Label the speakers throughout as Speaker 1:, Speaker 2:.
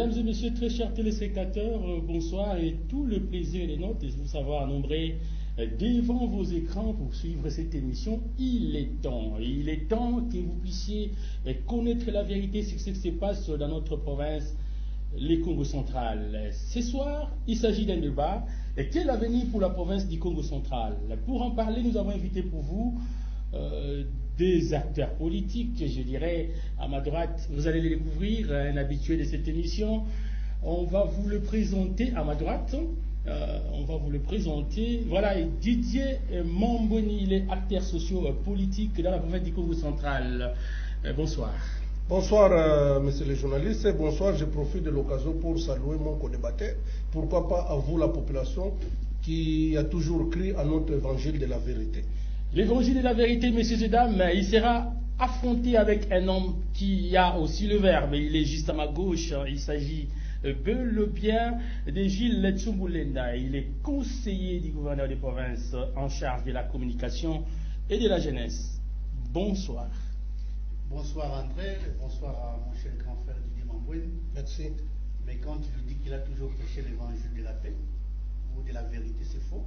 Speaker 1: Mesdames et messieurs, très chers téléspectateurs, bonsoir et tout le plaisir est nôtre de vous savoir nombreux devant vos écrans pour suivre cette émission. Il est temps que vous puissiez connaître la vérité sur ce qui se passe dans notre province, le Congo central. Ce soir, il s'agit d'un débat. Quel avenir pour la province du Congo central? Pour en parler, nous avons invité pour vous des acteurs politiques, je dirais. À ma droite, vous allez les découvrir, un habitué de cette émission. On va vous le présenter à ma droite. Voilà, Didier Mamboni, il est acteur socio-politique dans la province du Congo central. Bonsoir.
Speaker 2: Bonsoir, messieurs les journalistes. Bonsoir, je profite de l'occasion pour saluer mon co-débatteur. Pourquoi pas à vous, la population, qui a toujours crié à notre évangile de la vérité.
Speaker 1: L'évangile de la vérité, messieurs et dames, il sera affronté avec un homme qui a aussi le verbe. Il est juste à ma gauche. Il s'agit le bien de Gilles Tsumboulenda. Il est conseiller du gouverneur de province en charge de la communication et de la jeunesse. Bonsoir.
Speaker 3: Bonsoir André, bonsoir à mon cher grand frère Didier Mambouine.
Speaker 2: Merci.
Speaker 3: Mais quand il nous dit qu'il a toujours prêché l'évangile de la paix ou de la vérité, c'est faux.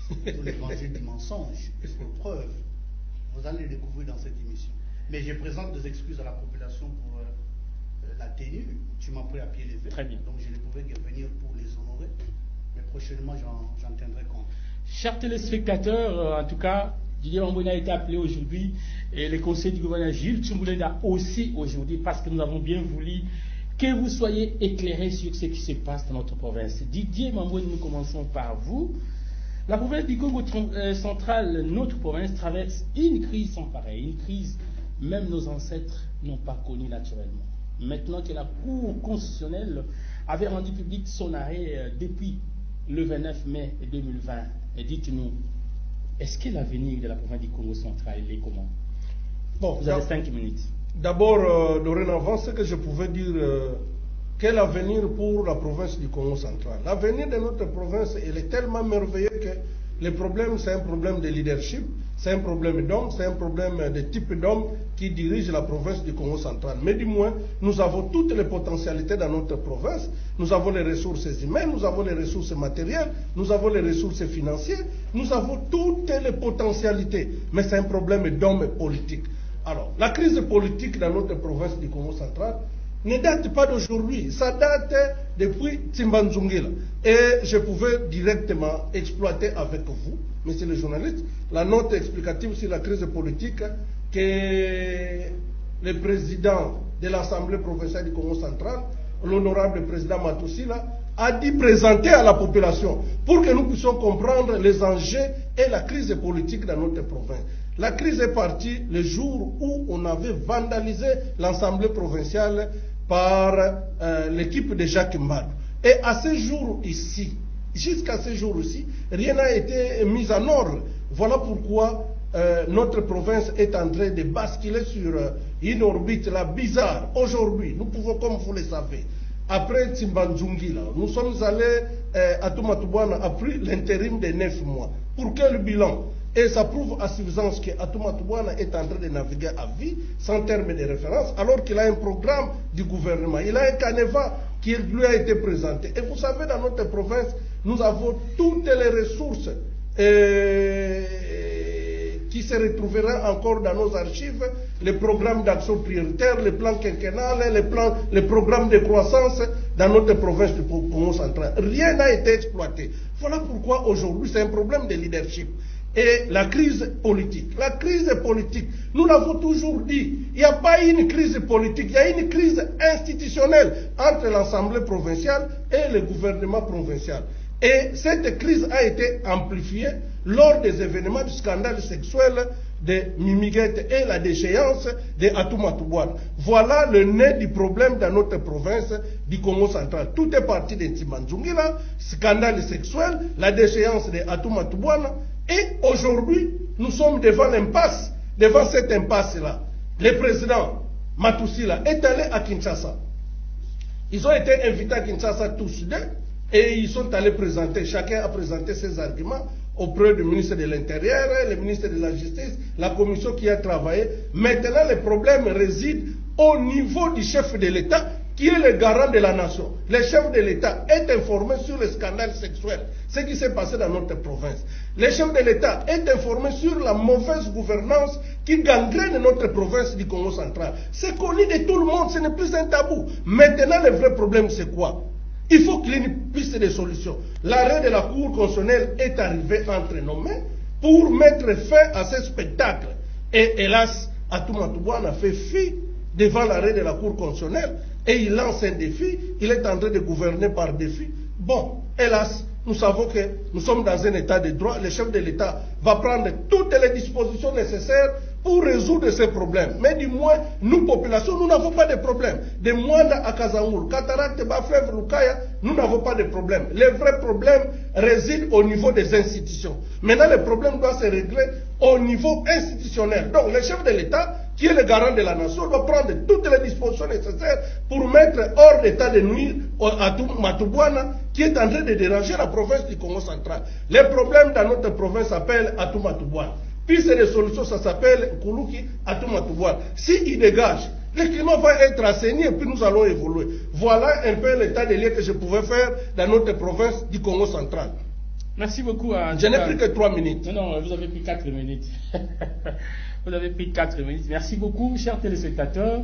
Speaker 3: C'est plutôt l'évangile du mensonge. Pour preuve, vous allez le découvrir dans cette émission. Mais je présente des excuses à la population pour la tenue. Tu m'as pris à pied levé.
Speaker 1: Très bien.
Speaker 3: Donc je ne pouvais que venir pour les honorer. Mais prochainement, j'en tiendrai compte.
Speaker 1: Chers téléspectateurs, en tout cas, Didier Mambouine a été appelé aujourd'hui et le conseil du gouverneur Gilles Tsumboulenda aussi aujourd'hui parce que nous avons bien voulu que vous soyez éclairés sur ce qui se passe dans notre province. Didier Mambouine, nous commençons par vous. La province du Congo central, notre province, traverse une crise sans pareil, une crise même nos ancêtres n'ont pas connue naturellement. Maintenant que la Cour constitutionnelle avait rendu public son arrêt depuis le 29 mai 2020, dites-nous, est-ce que l'avenir de la province du Congo central est comment?
Speaker 2: Bon,
Speaker 1: vous avez 5 minutes.
Speaker 2: D'abord, dorénavant, ce que je pouvais dire, quel avenir pour la province du Congo central? L'avenir de notre province, il est tellement merveilleux que le problème, c'est un problème de leadership, c'est un problème d'hommes, c'est un problème de type d'hommes qui dirige la province du Congo central. Mais du moins, nous avons toutes les potentialités dans notre province. Nous avons les ressources humaines, nous avons les ressources matérielles, nous avons les ressources financières, nous avons toutes les potentialités. Mais c'est un problème d'hommes politiques. Alors, la crise politique dans notre province du Congo central ne date pas d'aujourd'hui, ça date depuis Tsimbanzungila. Et je pouvais directement exploiter avec vous, messieurs les journalistes, la note explicative sur la crise politique que le président de l'Assemblée provinciale du Congo central, l'honorable président Matousila, a dit présenter à la population pour que nous puissions comprendre les enjeux et la crise politique dans notre province. La crise est partie le jour où on avait vandalisé l'Assemblée provinciale par l'équipe de Jacques Mbadou. Et à ce jour ici, jusqu'à ce jour ici, rien n'a été mis en ordre. Voilà pourquoi notre province est en train de basculer sur une orbite là bizarre. Aujourd'hui, nous pouvons, comme vous le savez, après Tsimbanzungila, nous sommes allés à Toumatoubouana après l'intérim de 9 mois. Pour quel bilan? Et ça prouve à suffisance que Toumatoubouana est en train de naviguer à vie, sans terme de référence, alors qu'il a un programme du gouvernement. Il a un canevas qui lui a été présenté. Et vous savez, dans notre province, nous avons toutes les ressources qui se retrouvera encore dans nos archives, les programmes d'action prioritaire, les plans quinquennales, les programmes de croissance dans notre province du Congo central. Rien n'a été exploité. Voilà pourquoi aujourd'hui c'est un problème de leadership. Et la crise politique. La crise politique, nous l'avons toujours dit, il n'y a pas une crise politique, il y a une crise institutionnelle entre l'Assemblée provinciale et le gouvernement provincial. Et cette crise a été amplifiée lors des événements du scandale sexuel de Mimiguette et la déchéance de Toumatoubouana. Voilà le nez du problème dans notre province du Congo central. Tout est parti de Tsimbanzungila, scandale sexuel, la déchéance de Toumatoubouana. Et aujourd'hui, nous sommes devant l'impasse, devant cette impasse-là. Le président Matousila est allé à Kinshasa. Ils ont été invités à Kinshasa tous deux et ils sont allés présenter, chacun a présenté ses arguments auprès du ministre de l'Intérieur, le ministre de la Justice, la commission qui a travaillé. Maintenant, le problème réside au niveau du chef de l'État qui est le garant de la nation, le chef de l'État, est informé sur le scandale sexuel, ce qui s'est passé dans notre province. Le chef de l'État est informé sur la mauvaise gouvernance qui gangrène notre province du Congo central. C'est connu de tout le monde, ce n'est plus un tabou. Maintenant, le vrai problème, c'est quoi? Il faut qu'il y ait une piste de solution. L'arrêt de la Cour constitutionnelle est arrivé entre nos mains pour mettre fin à ce spectacle. Et hélas, Atouma Toubouane a fait fi devant l'arrêt de la Cour constitutionnelle et il lance un défi. Il est en train de gouverner par défi. Bon, hélas, nous savons que nous sommes dans un état de droit. Le chef de l'État va prendre toutes les dispositions nécessaires pour résoudre ces problèmes. Mais du moins, nous, population, nous n'avons pas de problème. De Mwanda à Kazangoul, Cataracte, Bafleuve, Lukaya, nous n'avons pas de problème. Le vrai problème réside au niveau des institutions. Maintenant, le problème doit se régler au niveau institutionnel. Donc, le chef de l'État, qui est le garant de la nation, doit prendre toutes les dispositions nécessaires pour mettre hors d'état de nuire à Toubouana, qui est en train de déranger la province du Congo central. Les problèmes dans notre province s'appellent Atouma Toubouana. Puis c'est des solutions, ça s'appelle Koulouki Atouma Toubouana. S'il dégage, le climat va être assaini et puis nous allons évoluer. Voilà un peu l'état des lieux que je pouvais faire dans notre province du Congo central.
Speaker 1: Merci beaucoup.
Speaker 2: Je n'ai pris que 3 minutes.
Speaker 1: Non, vous avez pris 4 minutes. Vous avez pris 4 minutes. Merci beaucoup, chers téléspectateurs.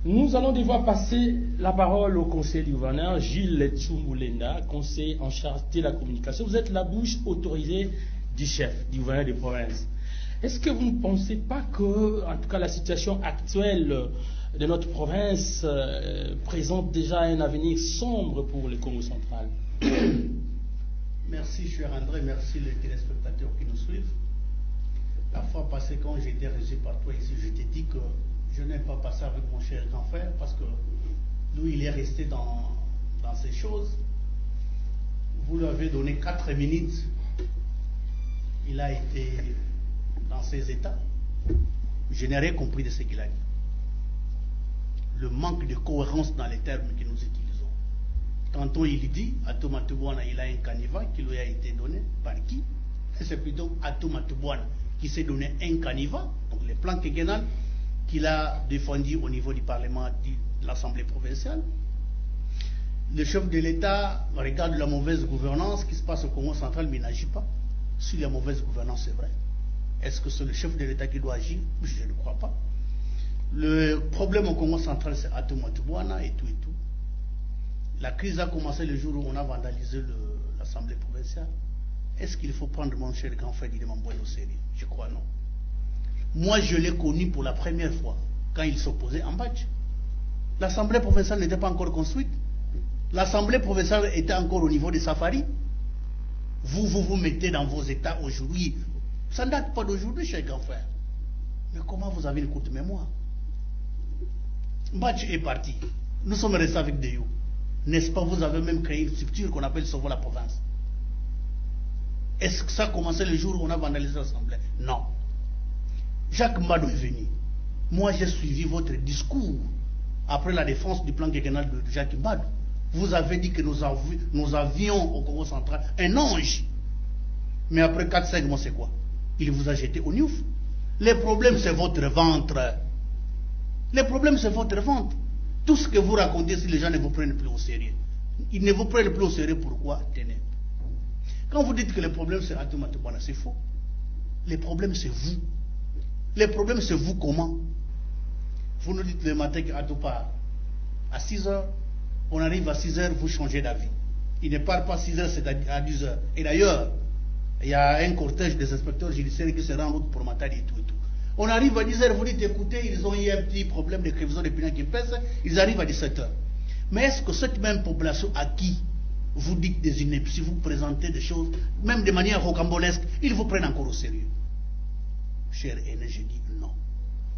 Speaker 1: Nous allons devoir passer la parole au conseiller du gouverneur, Gilles Tsumboulenda, conseiller en charge de la communication. Vous êtes la bouche autorisée du chef, du gouverneur des provinces. Est-ce que vous ne pensez pas que, en tout cas, la situation actuelle de notre province présente déjà un avenir sombre pour le Congo central?
Speaker 3: Merci, cher André, merci les téléspectateurs qui nous suivent. La fois passée, quand j'étais reçu par toi ici, je t'ai dit que je n'ai pas passé avec mon cher grand frère parce que lui, il est resté dans ces choses. Vous lui avez donné 4 minutes. Il a été dans ces états. Je n'ai rien compris de ce qu'il a dit. Le manque de cohérence dans les termes que nous utilisons. Tantôt il dit, Atouma Toubouana, il a un caniveau qui lui a été donné. Par qui? C'est plutôt Atouma Toubouana qui s'est donné un caniveau, donc le plan quinquennal, qu'il a défendu au niveau du Parlement de l'Assemblée provinciale. Le chef de l'État regarde la mauvaise gouvernance qui se passe au Congo central, mais il n'agit pas. Si la mauvaise gouvernance est vraie, est-ce que c'est le chef de l'État qui doit agir? Je ne crois pas. Le problème au Congo central, c'est Atouma Toubouana et tout et tout. La crise a commencé le jour où on a vandalisé l'Assemblée provinciale. Est-ce qu'il faut prendre mon cher grand frère Didé Mamboué au sérieux? Je crois non. Moi, je l'ai connu pour la première fois, quand il s'opposait en Badj. L'Assemblée provinciale n'était pas encore construite. L'Assemblée provinciale était encore au niveau des safaris. Vous mettez dans vos états aujourd'hui. Ça ne date pas d'aujourd'hui, cher grand frère. Mais comment vous avez une courte mémoire? Badj est parti. Nous sommes restés avec Deyou. N'est-ce pas, vous avez même créé une structure qu'on appelle Sauvons la province. Est-ce que ça a commencé le jour où on a vandalisé l'Assemblée? Non. Jacques Mbadou est venu. Moi, j'ai suivi votre discours après la défense du plan quinquennal de Jacques Mbadou. Vous avez dit que nous avions au Congo central un ange. Mais après 4-5 mois, c'est quoi? Il vous a jeté au Niouf. Les problèmes, c'est votre ventre. Les problèmes, c'est votre ventre. Tout ce que vous racontez, si les gens ne vous prennent plus au sérieux. Ils ne vous prennent plus au sérieux, pourquoi? Tenez. Quand vous dites que le problème, c'est Atouma Toubouana, c'est faux. Les problèmes, c'est vous. Les problèmes, c'est vous comment? Vous nous dites le matin qu'à part à 6 h, on arrive à 6 h, vous changez d'avis. Il ne part pas à 6 h, c'est à 10 h. Et d'ailleurs, il y a un cortège des inspecteurs judiciaires qui se rend en route pour Matadi et tout et tout. On arrive à 10 h, vous dites écoutez, ils ont eu un petit problème de création de pignon qui pèse, ils arrivent à 17 h. Mais est-ce que cette même population à qui vous dites des inepties, vous présentez des choses, même de manière rocambolesque, ils vous prennent encore au sérieux? Cher aîné, je dis non.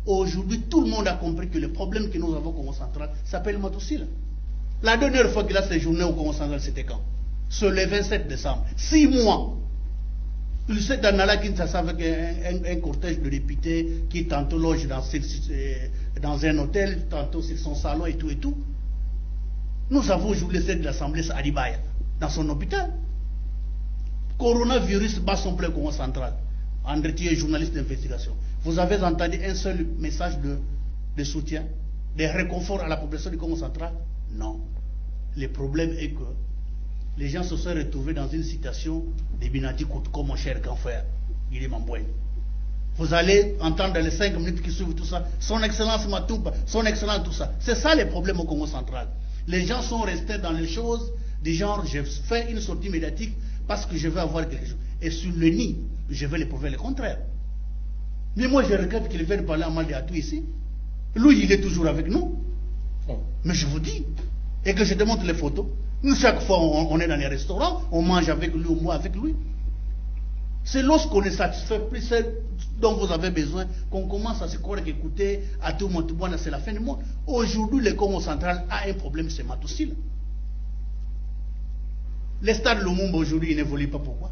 Speaker 3: Aujourd'hui, tout le monde a compris que le problème que nous avons au Congo central s'appelle Matoussil. La dernière fois qu'il a séjourné au Congo central, c'était quand? C'est le 27 décembre. 6 mois. Il s'est dans Nala Kinshasa avec un cortège de députés qui tantôt loge dans un hôtel, tantôt sur son salon et tout et tout. Nous avons aujourd'hui le chef de l'Assemblée à Adibaya, dans son hôpital. Coronavirus bat son plein Congo central. André Thier, journaliste d'investigation. Vous avez entendu un seul message de soutien, de réconfort à la population du Congo central? Non. Le problème est que les gens se sont retrouvés dans une situation de Binadi Koutko, mon cher grand frère, Guy Mamboué. Vous allez entendre dans les 5 minutes qui suivent tout ça, son excellence Matouba, son excellence tout ça. C'est ça les problèmes au Congo central. Les gens sont restés dans les choses du genre, je fais une sortie médiatique parce que je veux avoir quelque chose. Et sur le nid, je vais les prouver le contraire. Mais moi, je regrette qu'il vienne parler à Maldiatou ici. Lui, il est toujours avec nous. Mais je vous dis, et que je te montre les photos. Nous, chaque fois, on est dans les restaurants, on mange avec lui, ou moi avec lui. C'est lorsqu'on est satisfait, plus c'est dont vous avez besoin, qu'on commence à se croire qu'écouter, à tout le monde, c'est la fin du monde. Aujourd'hui, le Congo central a un problème, c'est Matoussi. Le stade Lumumba aujourd'hui, il n'évolue pas. Pourquoi?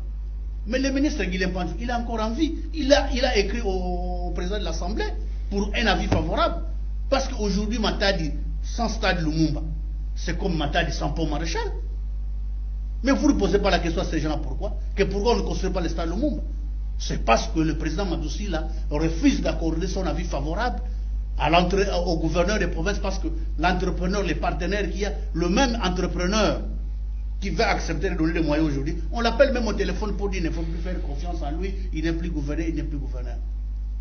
Speaker 3: Mais le ministre Guilhem Pantou, il est encore en vie. Il a écrit au président de l'Assemblée pour un avis favorable. Parce qu'aujourd'hui, Matadi, sans stade Lumumba, c'est comme Matadi sans pont Maréchal. Mais vous ne posez pas la question à ces gens-là, pourquoi? Pourquoi on ne construit pas le stade Lumumba? C'est parce que le président Madoussi là refuse d'accorder son avis favorable au gouverneur des provinces, parce que l'entrepreneur, les partenaires qu'il y a, le même entrepreneur qui va accepter de donner des moyens aujourd'hui, on l'appelle même au téléphone pour dire qu'il ne faut plus faire confiance en lui, il n'est plus gouverneur, il n'est plus gouverneur.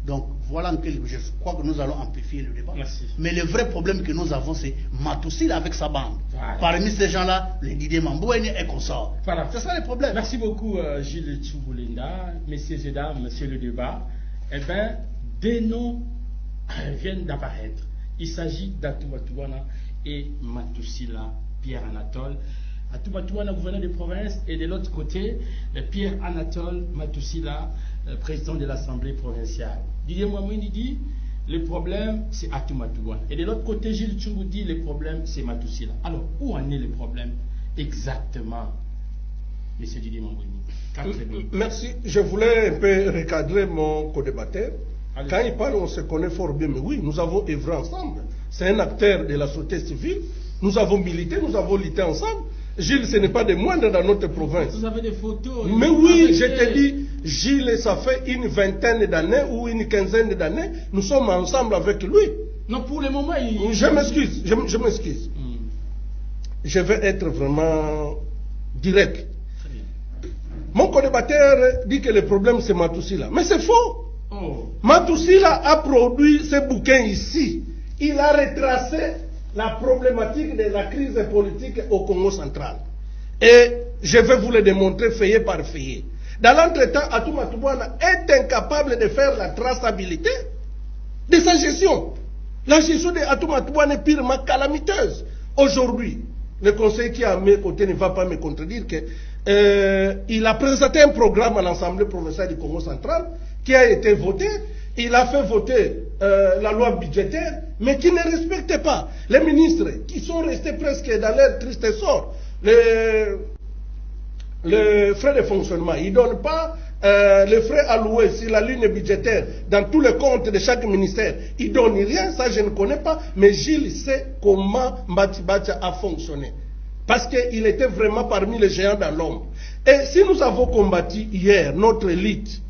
Speaker 3: Donc voilà, je crois que nous allons amplifier le débat.
Speaker 1: Merci. Mais
Speaker 3: le vrai problème que nous avons, c'est Matoussi avec sa bande. Voilà. Parmi ces gens-là, les Didier Mambouéni et consorts.
Speaker 1: Voilà.
Speaker 3: C'est ça le problème.
Speaker 1: Merci beaucoup Gilles Tchouboulinda, messieurs et dames, monsieur le débat. Eh bien, des noms viennent d'apparaître. Il s'agit d'Atoumatoubana et Matoussi Pierre Anatole. Atoumatoubana, gouverneur de province, et de l'autre côté, Pierre Anatole Matoussi, président de l'Assemblée provinciale. Didier Mouamouini dit, le problème c'est Atoumatoubana. Et de l'autre côté, Gilles Tchoubou dit, le problème c'est Matoussi. Alors, où en est le problème exactement, monsieur Didier Mouamouini?
Speaker 2: Merci. Je voulais un peu recadrer mon co-débatteur. Quand il parle, on se connaît fort bien, mais oui, nous avons œuvré ensemble. C'est un acteur de la société civile. Nous avons milité, nous avons lutté ensemble. Gilles, ce n'est pas des moindres dans notre province.
Speaker 1: Vous avez des photos.
Speaker 2: Mais oui, je te dis, Gilles, ça fait une vingtaine d'années ou une quinzaine d'années, nous sommes ensemble avec lui.
Speaker 1: Non, pour le moment,
Speaker 2: Je m'excuse, je m'excuse. Je vais être vraiment direct. Mon co-débatteur dit que le problème c'est Matoussi. Mais c'est faux. Matoussi a produit ce bouquin ici. Il a retracé la problématique de la crise politique au Congo central. Et je vais vous le démontrer feuillet par feuillet. Dans l'entretemps, Atoumatoubana est incapable de faire la traçabilité de sa gestion. La gestion de Atoumatoubana est purement calamiteuse. Aujourd'hui, le conseiller qui est à mes côtés ne va pas me contredire qu'il a présenté un programme à l'Assemblée provinciale du Congo central qui a été voté. Il a fait voter la loi budgétaire, mais qui ne respectait pas. Les ministres qui sont restés presque dans leur triste sort, les frais de fonctionnement, ils ne donnent pas les frais alloués sur la ligne budgétaire dans tous les comptes de chaque ministère. Ils ne donnent rien, ça je ne connais pas, mais Gilles sait comment Mbatibacha a fonctionné. Parce qu'il était vraiment parmi les géants dans l'ombre. Et si nous avons combattu hier notre élite,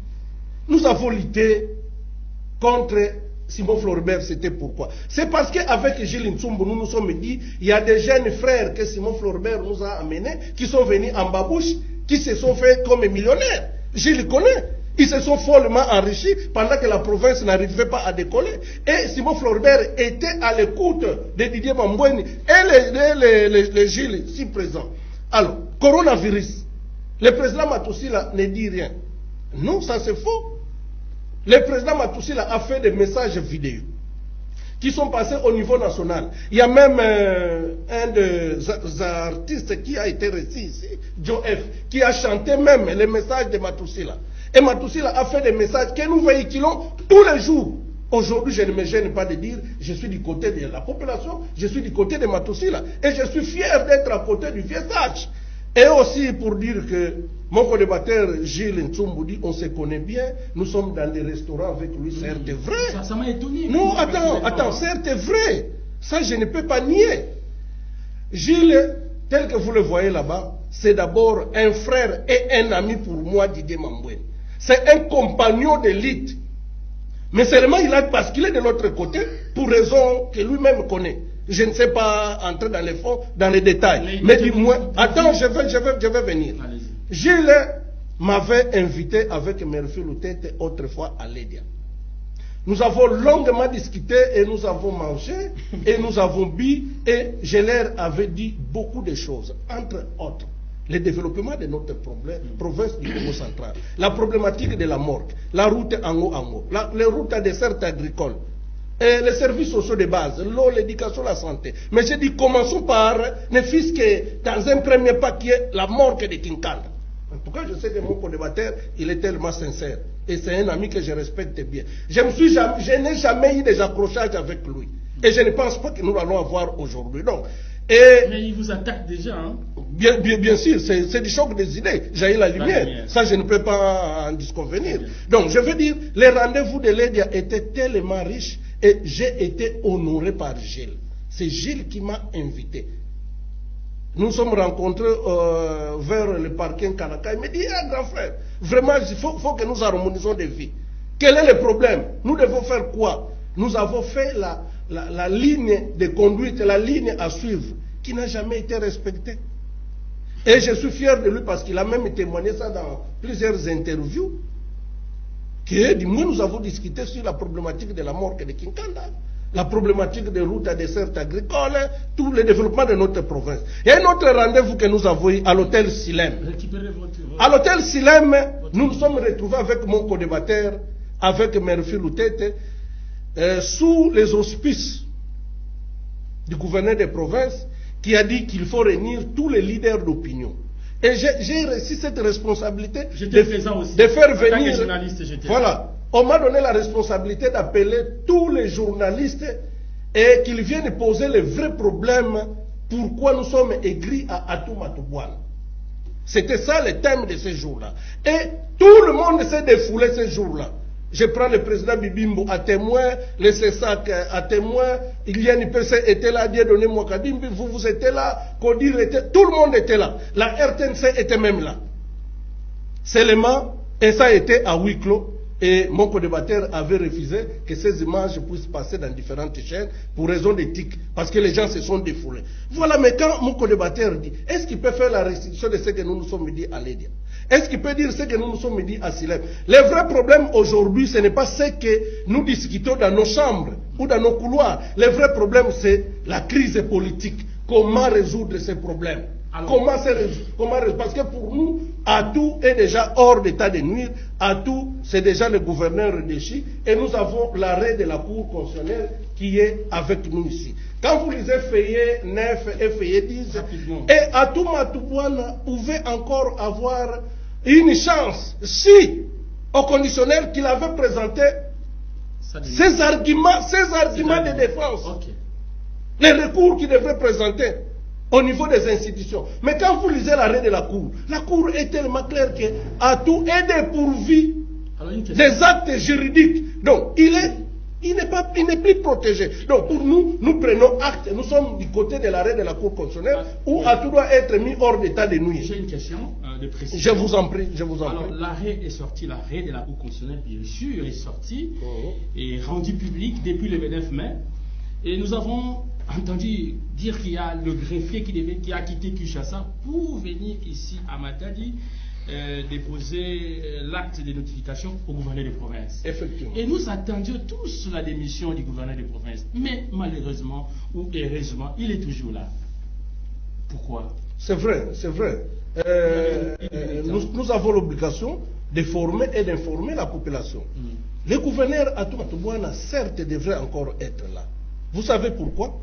Speaker 2: nous avons lutté contre Simon Florbert, c'était pourquoi? C'est parce qu'avec Gilles Ntsumbu, nous nous sommes dit, il y a des jeunes frères que Simon Florbert nous a amenés, qui sont venus en babouche, qui se sont fait comme millionnaires. Gilles connaît. Ils se sont follement enrichis pendant que la province n'arrivait pas à décoller. Et Simon Florbert était à l'écoute de Didier Mambouéni et les Gilles si présents. Alors, coronavirus. Le président Matoussi ne dit rien. Non, ça c'est faux. Le président Matoussi a fait des messages vidéo qui sont passés au niveau national. Il y a même un des artistes qui a été reçu ici, Joe F, qui a chanté même les messages de Matoussi. Et Matoussi a fait des messages que nous véhiculons tous les jours. Aujourd'hui, je ne me gêne pas de dire, je suis du côté de la population, je suis du côté de Matoussi. Et je suis fier d'être à côté du vieux sage. Et aussi pour dire que mon co-débatteur Gilles Ntsumbu dit, on se connaît bien, nous sommes dans des restaurants avec lui, certes vrai.
Speaker 1: Ça m'a étonné.
Speaker 2: Non, attends, certes vrai. Ça, je ne peux pas nier. Gilles, tel que vous le voyez là-bas, c'est d'abord un frère et un ami pour moi, Didier Mambouéni. C'est un compagnon d'élite. Mais seulement il a basculé de l'autre côté pour raison que lui-même connaît. Je ne sais pas entrer dans les fonds, dans les détails. Mais dis-moi, attends, je vais venir. Gilles m'avait invité avec Merfi Loutete autrefois à Lédia. Nous avons longuement discuté et nous avons mangé et nous avons bu et je leur avais dit beaucoup de choses, entre autres. Le développement de notre province du Congo central, la problématique de la morgue, la route Ango-Ango, les routes à dessert agricole, et les services sociaux de base, l'eau, l'éducation, la santé. Mais j'ai dit, commençons par, ne fût-ce que dans un premier pas qui est la morgue de Kinkanda. En tout cas, je sais que mon co-débatteur, il est tellement sincère. Et c'est un ami que je respecte bien. Je n'ai jamais eu des accrochages avec lui. Et je ne pense pas que nous allons avoir aujourd'hui. Donc,
Speaker 1: mais il vous attaque déjà, hein?
Speaker 2: Bien sûr, c'est du choc des idées. J'ai la lumière. Ça, je ne peux pas en disconvenir. Donc, je veux dire, les rendez-vous de Lédia étaient tellement riches et j'ai été honoré par Gilles. C'est Gilles qui m'a invité. Nous sommes rencontrés vers le parking Kanaka. Il me dit, grand frère, vraiment, il faut que nous harmonisons des vies. Quel est le problème? Nous devons faire quoi? Nous avons fait la ligne de conduite, la ligne à suivre, qui n'a jamais été respectée. Et je suis fier de lui parce qu'il a même témoigné ça dans plusieurs interviews. Du moins, nous avons discuté sur la problématique de la morgue de Kinkanda, la problématique des routes à dessert agricole, tout le développement de notre province. Il y a un autre rendez-vous que nous avons eu à l'hôtel Silem. À l'hôtel Silem, nous nous sommes retrouvés avec mon co-débatteur, avec Merfi Loutete, sous les auspices du gouverneur des provinces, qui a dit qu'il faut réunir tous les leaders d'opinion. Et j'ai réussi cette responsabilité de faire venir. Voilà. On m'a donné la responsabilité d'appeler tous les journalistes et qu'ils viennent poser les vrais problèmes pourquoi nous sommes aigris à Atouma-Toubouane. C'était ça le thème de ces jours-là. Et tout le monde s'est défoulé ces jours-là. Je prends le président Bibimbo à témoin, le CESAC à témoin, Ilian IPC était là, Dieudonné Mwakadimbi, vous étiez là, Kodir était, tout le monde était là. La RTNC était même là. Seulement, et ça a été à huis clos, et mon co-débatteur avait refusé que ces images puissent passer dans différentes chaînes pour raison d'éthique, parce que les gens se sont défoulés. Voilà, mais quand mon co-débatteur dit, est-ce qu'il peut faire la restitution de ce que nous nous sommes dit à Lédia? Est-ce qu'il peut dire ce que nous nous sommes dit à Silem? Le vrai problème aujourd'hui, ce n'est pas ce que nous discutons dans nos chambres ou dans nos couloirs. Le vrai problème, c'est la crise politique. Comment résoudre ces problèmes? Comment résoudre? Parce que pour nous, Atou est déjà hors d'état de nuire. Atou, c'est déjà le gouverneur déchu. Et nous avons l'arrêt de la Cour constitutionnelle qui est avec nous ici. Quand vous lisez Feuillet 9 et Feuillet 10, et Atouma-Toubouane pouvait encore avoir une chance si, au conditionnel qu'il avait présenté ses arguments de défense, les recours qu'il devrait présenter au niveau des institutions. Mais quand vous lisez l'arrêt de la Cour est tellement claire que Atou est dépourvu des actes juridiques. Donc, il n'est plus protégé. Donc, pour nous, nous prenons acte. Nous sommes du côté de l'arrêt de la Cour constitutionnelle où Atou doit être mis hors d'état de nuire.
Speaker 1: J'ai une question de précision.
Speaker 2: Je vous en prie.
Speaker 1: Alors, l'arrêt est sorti, l'arrêt de la Cour constitutionnelle, bien sûr, est sorti et rendu public depuis le 29 mai. Et nous avons entendu dire qu'il y a le greffier qui a quitté Kinshasa pour venir ici à Matadi déposer l'acte de notification au gouverneur de province.
Speaker 2: Effectivement.
Speaker 1: Et nous attendions tous la démission du gouverneur de province. Mais malheureusement ou heureusement, il est toujours là. Pourquoi?
Speaker 2: C'est vrai, c'est vrai. Nous avons l'obligation de former et d'informer la population. Le gouverneur Atouma-Toubouane, certes, devrait encore être là. Vous savez pourquoi?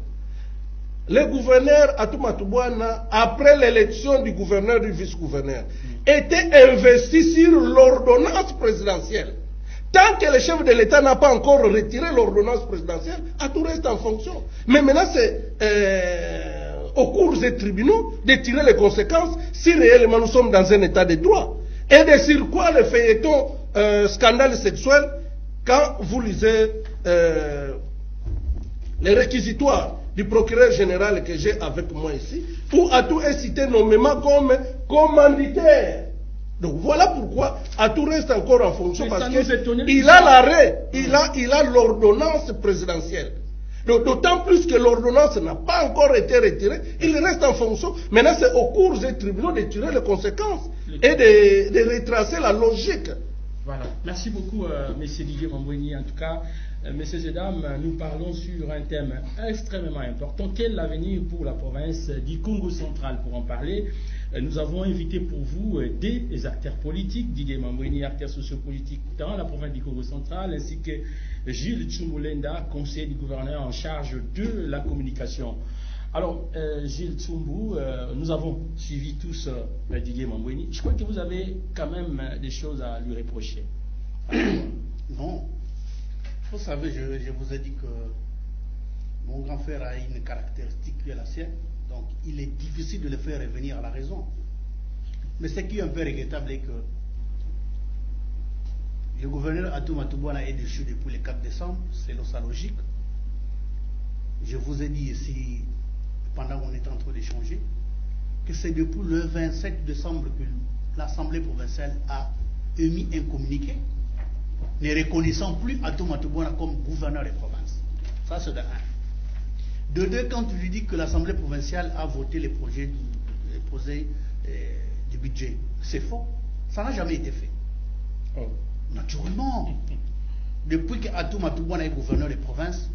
Speaker 2: Le gouverneur Atouma-Toubouane, après l'élection du gouverneur et du vice-gouverneur, était investi sur l'ordonnance présidentielle. Tant que le chef de l'État n'a pas encore retiré l'ordonnance présidentielle, Atou reste en fonction. Mais maintenant, c'est aux cours et tribunaux de tirer les conséquences si réellement nous sommes dans un état de droit. Et de sur quoi le feuilleton scandale sexuel, quand vous lisez les réquisitoires du procureur général que j'ai avec moi ici, où Atou est cité nommément comme commanditaire. Donc voilà pourquoi Atou reste encore en fonction, parce qu'il a l'arrêt, il a l'ordonnance présidentielle. D'autant plus que l'ordonnance n'a pas encore été retirée, il reste en fonction. Maintenant, c'est aux cours et tribunaux de tirer les conséquences et de retracer la logique.
Speaker 1: Voilà. Merci beaucoup, M. Didier Mamboueni. En tout cas, messieurs et dames, nous parlons sur un thème extrêmement important. Quel est l'avenir pour la province du Congo central? Pour en parler, nous avons invité pour vous des acteurs politiques, Didier Mamboueni, acteur sociopolitique dans la province du Congo central, ainsi que Gilles Tsumboulenda, conseiller du gouverneur en charge de la communication. Alors, Gilles Tsumbu, nous avons suivi tous Didier Mamboueni. Je crois que vous avez quand même des choses à lui reprocher.
Speaker 3: Non. Vous savez, je vous ai dit que mon grand frère a une caractéristique qui est la sienne. Donc, il est difficile de le faire revenir à la raison. Mais ce qui est un peu regrettable est que le gouverneur Atou Matoubouana est déchu depuis le 4 décembre, selon sa logique. Je vous ai dit ici, pendant qu'on était en train d'échanger, que c'est depuis le 27 décembre que l'Assemblée provinciale a émis un communiqué ne reconnaissant plus Atou Matoubouana comme gouverneur des provinces. Ça, c'est de un. De deux, quand tu lui dis que l'Assemblée provinciale a voté les projets du budget, c'est faux. Ça n'a jamais été fait.
Speaker 1: Oh.
Speaker 3: Naturellement. Depuis que Atou Matoubouana est gouverneur des provinces,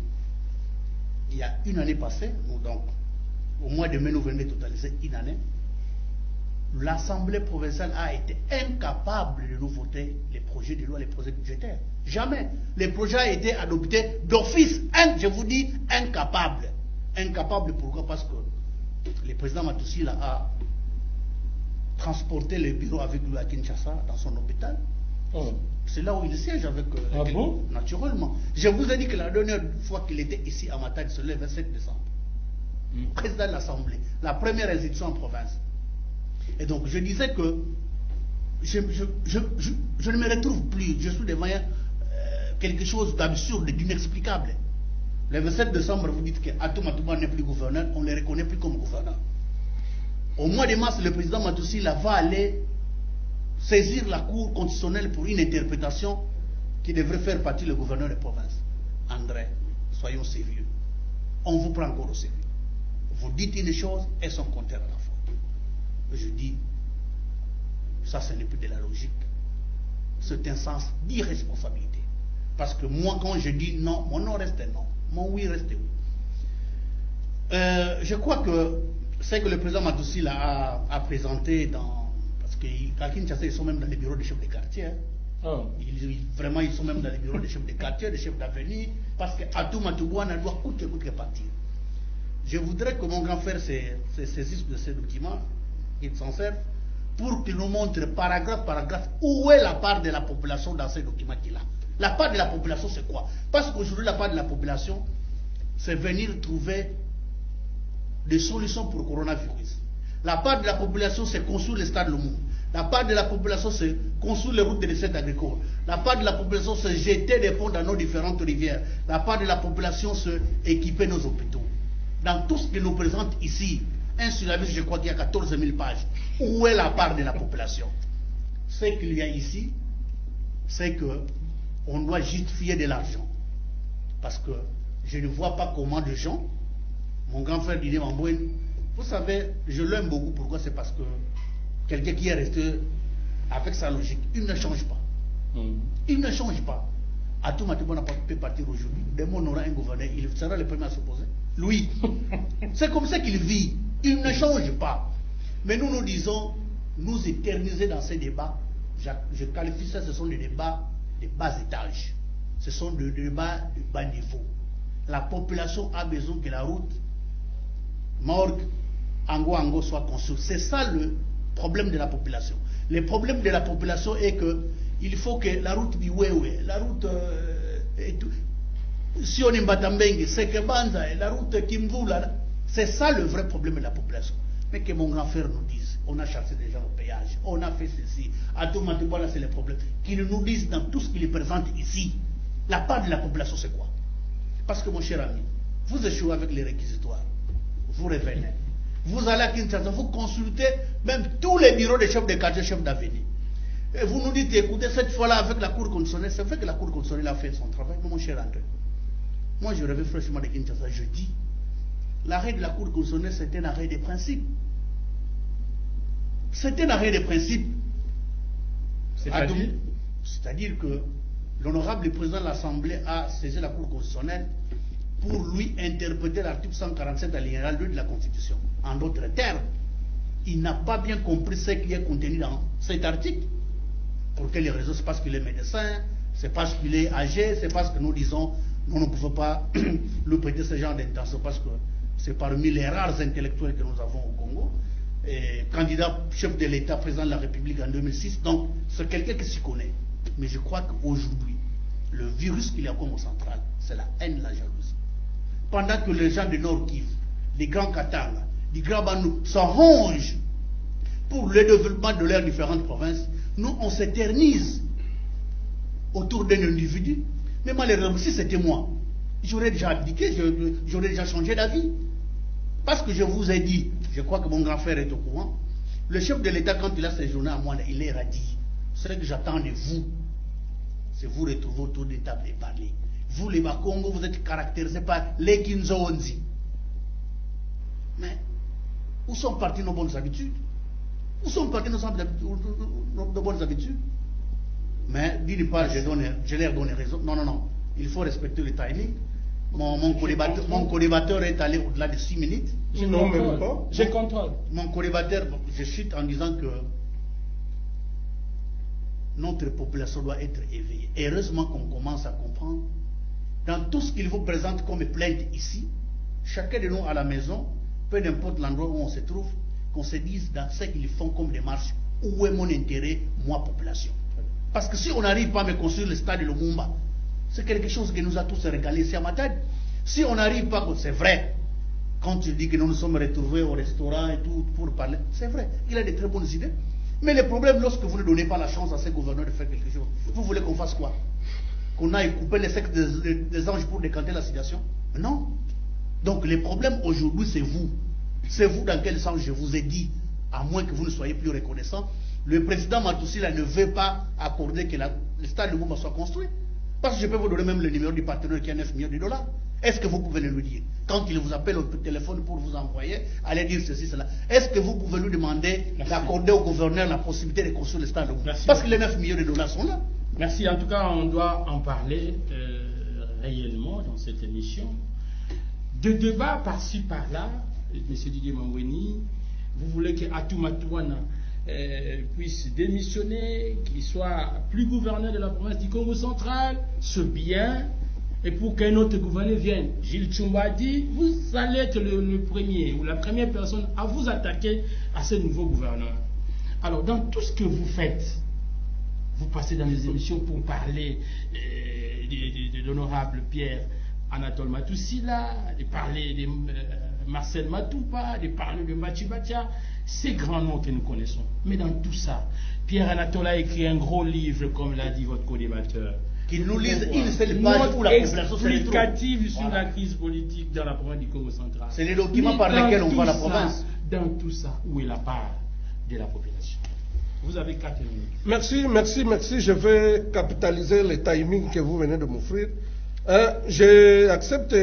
Speaker 3: il y a une année passée, donc au mois de mai, nous venons de totaliser une année, l'Assemblée provinciale a été incapable de nous voter les projets de loi, les projets budgétaires. Jamais. Les projets ont été adoptés d'office. Je vous dis incapable. Incapable pourquoi? Parce que le président Matoussi a transporté le bureau avec lui à Kinshasa, dans son hôpital.
Speaker 1: Oh.
Speaker 3: C'est là où il siège avec...
Speaker 1: bon?
Speaker 3: Naturellement. Je vous ai dit que la dernière fois qu'il était ici à Matadi, c'est le 27 décembre. Président de l'Assemblée, la première institution en province. Et donc je disais que je ne me retrouve plus, je suis devant quelque chose d'absurde, d'inexplicable. Le 27 décembre, vous dites que Atou Matoubouana n'est plus gouverneur, on ne le reconnaît plus comme gouverneur. Au mois de mars, le président Matoussi va aller saisir la Cour constitutionnelle pour une interprétation qui devrait faire partie le gouverneur de province. André, soyons sérieux. On vous prend encore au sérieux. Vous dites une chose et son contraire à la fois. Je dis, ça ce n'est plus de la logique. C'est un sens d'irresponsabilité. Parce que moi, quand je dis non, mon non reste non. Mon oui reste oui. Je crois que c'est que le président Matoussi a présenté dans... Parce qu'à Kinshasa, ils sont même dans les bureaux des chefs de quartier. Hein.
Speaker 1: Oh.
Speaker 3: Vraiment, ils sont même dans les bureaux des chefs de quartier, des chefs d'avenue, parce que Atou Matoubouana doit coûte que partir. Je voudrais que mon grand frère se saisisse de ces documents, qu'il s'en serve, pour qu'il nous montre paragraphe par paragraphe où est la part de la population dans ces documents qu'il a. La part de la population, c'est quoi? Parce qu'aujourd'hui, la part de la population, c'est venir trouver des solutions pour le coronavirus. La part de la population, c'est construire le stade Le Monde. La part de la population, c'est construire les routes de recettes agricoles. La part de la population, c'est jeter des ponts dans nos différentes rivières. La part de la population, c'est équiper nos hôpitaux. Dans tout ce que nous présente ici, un syllabus, je crois qu'il y a 14 000 pages. Où est la part de la population? Ce qu'il y a ici, c'est que on doit justifier de l'argent. Parce que je ne vois pas comment des gens, mon grand frère Didier Mamboueni, vous savez, je l'aime beaucoup. Pourquoi? C'est parce que quelqu'un qui est resté avec sa logique, il ne change pas. Il ne change pas. Atou Matoubouana peut partir aujourd'hui. Demain, on aura un gouverneur, il sera le premier à s'opposer. Lui. C'est comme ça qu'il vit. Il ne change pas. Mais nous, nous disons, nous éterniser dans ces débats, je qualifie ça, ce sont des débats de bas étage. Ce sont des débats de bas niveau. La population a besoin que la route Morgue, Ango soit construite. C'est ça le problème de la population. Le problème de la population est que il faut que la route Biwewe, la route Sioni Mbatambengi, Sekebanza, la route Kimvula, c'est ça le vrai problème de la population. Mais que mon grand frère nous dise, on a chassé des gens au péage, on a fait ceci, Atou Matoubouana, c'est le problème. Qu'ils nous disent dans tout ce qu'ils présentent ici, la part de la population c'est quoi? Parce que mon cher ami, vous échouez avec les réquisitoires, vous revenez, vous allez à Kinshasa, vous consultez même tous les bureaux des chefs de quartier, chefs d'avenue. Et vous nous dites, écoutez, cette fois-là avec la Cour constitutionnelle, c'est vrai que la Cour constitutionnelle a fait son travail, mais mon cher André, Moi, je reviens fraîchement de Kinshasa, je dis, l'arrêt de la Cour constitutionnelle, c'est un arrêt des principes. C'est un arrêt des principes. C'est-à-dire que l'honorable président de l'Assemblée a saisi la Cour constitutionnelle pour lui interpréter l'article 147 alinéa 2 de la Constitution. En d'autres termes, il n'a pas bien compris ce qui est contenu dans cet article. Pour quelles raisons? C'est parce qu'il est médecin, c'est parce qu'il est âgé, c'est parce que nous disons nous ne pouvons pas lui prêter ce genre d'intention parce que c'est parmi les rares intellectuels que nous avons au Congo. Et candidat chef de l'État, président de la République en 2006, donc c'est quelqu'un qui s'y connaît. Mais je crois qu'aujourd'hui, le virus qu'il y a au Congo central, c'est la haine, la jalousie. Pendant que les gens du Nord Kivu, les grands Katanga, les grands Banou s'arrangent pour le développement de leurs différentes provinces, nous on s'éternise autour d'un individu. Mais malheureusement, si c'était moi, j'aurais déjà abdiqué, j'aurais déjà changé d'avis. Parce que je vous ai dit, je crois que mon grand frère est au courant, le chef de l'État, quand il a séjourné à moi, il est radis. Ce que j'attends de vous, c'est vous retrouver autour des tables et parler. Vous, les Bakongo, vous êtes caractérisés par les Kinzoonzi. Mais, où sont parties nos bonnes habitudes? Où sont parties nos bonnes habitudes? Mais, d'une part, je leur donne raison. Non, non, non. Il faut respecter le timing. Mon co-débatteur est allé au-delà de 6 minutes.
Speaker 1: Non, même pas. Je contrôle.
Speaker 3: Mon co-débatteur, je cite en disant que notre population doit être éveillée. Heureusement qu'on commence à comprendre. Dans tout ce qu'il vous présente comme plainte ici, chacun de nous à la maison, peu importe l'endroit où on se trouve, qu'on se dise dans ce qu'ils font comme démarche, où est mon intérêt, moi, population. Parce que si on n'arrive pas à me construire le stade de Lumumba, c'est quelque chose qui nous a tous régalés ici à Matadi. Si on n'arrive pas, c'est vrai. Quand tu dis que nous nous sommes retrouvés au restaurant et tout pour parler, c'est vrai. Il a de très bonnes idées. Mais le problème, lorsque vous ne donnez pas la chance à ces gouverneurs de faire quelque chose, vous voulez qu'on fasse quoi? Qu'on aille couper les sexes des anges pour décanter la situation? Non. Donc le problème aujourd'hui, c'est vous. C'est vous dans quel sens je vous ai dit, à moins que vous ne soyez plus reconnaissant. Le président Matousila ne veut pas accorder que le stade de Lumumba soit construit. Parce que je peux vous donner même le numéro du partenaire qui a 9 millions de dollars. Est-ce que vous pouvez le lui dire? Quand il vous appelle au téléphone pour vous envoyer, allez dire ceci, cela. Est-ce que vous pouvez lui demander d'accorder au gouverneur la possibilité de construire le stade de Lumumba? Parce que les 9 millions de dollars sont là.
Speaker 1: Merci. En tout cas, on doit en parler réellement dans cette émission. De débats par-ci, par-là, M. Didier Mangweni, vous voulez que Atoumatouna puisse démissionner, qu'il soit plus gouverneur de la province du Congo central, c'est bien. Et pour qu'un autre gouverneur vienne, Gilles Tshumba dit, vous allez être le premier ou la première personne à vous attaquer à ce nouveau gouverneur. Alors, dans tout ce que vous faites, vous passez dans les émissions pour parler de l'honorable Pierre Anatole Matousila, de parler de Marcel Matoupa, de parler de Machibacha, ces grands noms que nous connaissons. Mais dans tout ça, Pierre Anatole a écrit un gros livre, comme l'a dit votre co-débatteur.
Speaker 3: Qu'il nous lise une seule page pour la population.
Speaker 1: Explicative sur la crise politique dans la province du Congo central.
Speaker 3: C'est les documents par lesquels on voit la province.
Speaker 1: Dans tout ça, où est la part de la population? Vous avez 4 minutes.
Speaker 2: Merci. Je vais capitaliser le timing que vous venez de m'offrir. J'accepte,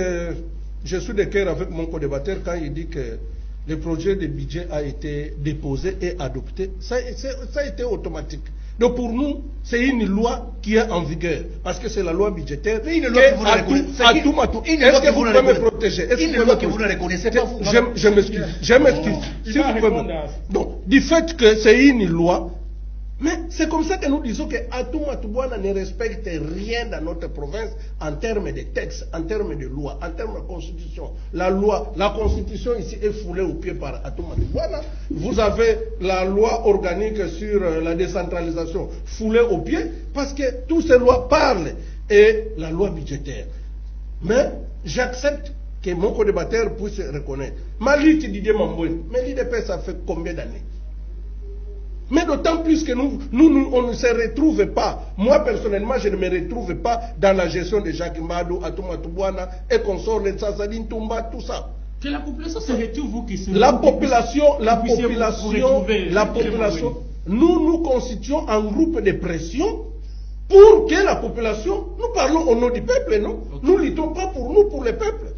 Speaker 2: je suis de cœur avec mon co-débatteur quand il dit que le projet de budget a été déposé et adopté. Ça a été automatique. Donc pour nous, c'est une loi qui est en vigueur, parce que c'est la loi budgétaire.
Speaker 3: Mais une loi que vous ne reconnaissez pas.
Speaker 2: Est-ce que vous pouvez me protéger?
Speaker 3: Une loi que vous ne reconnaissez pas.
Speaker 2: Je m'excuse. Si vous pouvez donc, du fait que c'est une loi, mais c'est comme ça que nous disons que Atoumatoubouana ne respecte rien dans notre province en termes de textes, en termes de loi, en termes de constitution. La constitution ici est foulée au pied par Atoumatoubouana. Vous avez la loi organique sur la décentralisation foulée au pied parce que toutes ces lois parlent et la loi budgétaire. Mais j'accepte que mon co-débatteur puisse reconnaître. Mali Didier Mambouine, mais l'IDP ça fait combien d'années? Mais d'autant plus que nous, on ne se retrouve pas. Moi, personnellement, je ne me retrouve pas dans la gestion de Jacques Mbadou, Atoumatoubouana et consorts de Tsazadine Toumba, tout ça.
Speaker 1: Que la population se retrouve, vous qui se
Speaker 2: La population, nous constituons un groupe de pression pour que la population, nous parlons au nom du peuple, non? Nous ne luttons pas pour nous, pour le peuple.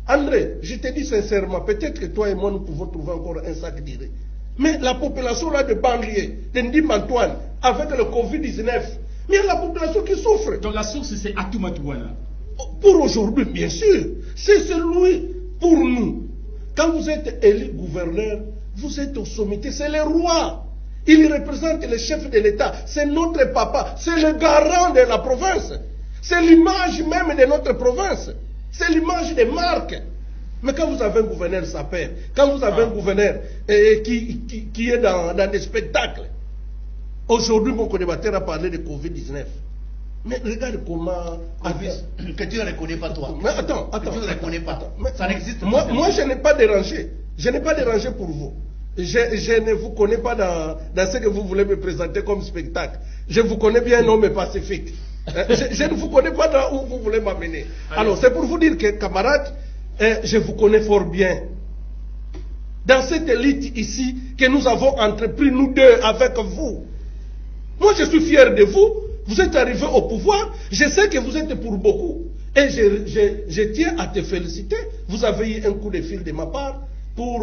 Speaker 2: André, je te dis sincèrement, peut-être que toi et moi, nous pouvons trouver encore un sac d'iré. Mais la population là de banlieue, de Ndimba-Antoine, avec le Covid-19, mais il y a la population qui souffre.
Speaker 1: Donc la source, c'est Atoumatoubouana.
Speaker 2: Pour aujourd'hui, bien sûr, c'est celui pour nous. Quand vous êtes élu gouverneur, vous êtes au sommité, c'est le roi. Il représente le chef de l'État, c'est notre papa, c'est le garant de la province. C'est l'image même de notre province. C'est l'image des marques. Mais quand vous avez un gouverneur sapeur, quand vous avez un gouverneur qui est dans des spectacles, aujourd'hui mon co-débatteur a parlé de Covid-19. Mais regarde comment...
Speaker 3: Que tu ne reconnais pas toi.
Speaker 2: Mais attends.
Speaker 3: Que tu ne reconnais pas. Ça n'existe pas.
Speaker 2: Moi, je n'ai pas dérangé. Je n'ai pas dérangé pour vous. Je ne vous connais pas dans ce que vous voulez me présenter comme spectacle. Je vous connais bien un homme pacifique. Je ne vous connais pas dans où vous voulez m'amener. Alors, c'est pour vous dire que, camarades, je vous connais fort bien. Dans cette élite ici, que nous avons entrepris, nous deux, avec vous. Moi, je suis fier de vous. Vous êtes arrivé au pouvoir. Je sais que vous êtes pour beaucoup. Et je tiens à te féliciter. Vous avez eu un coup de fil de ma part pour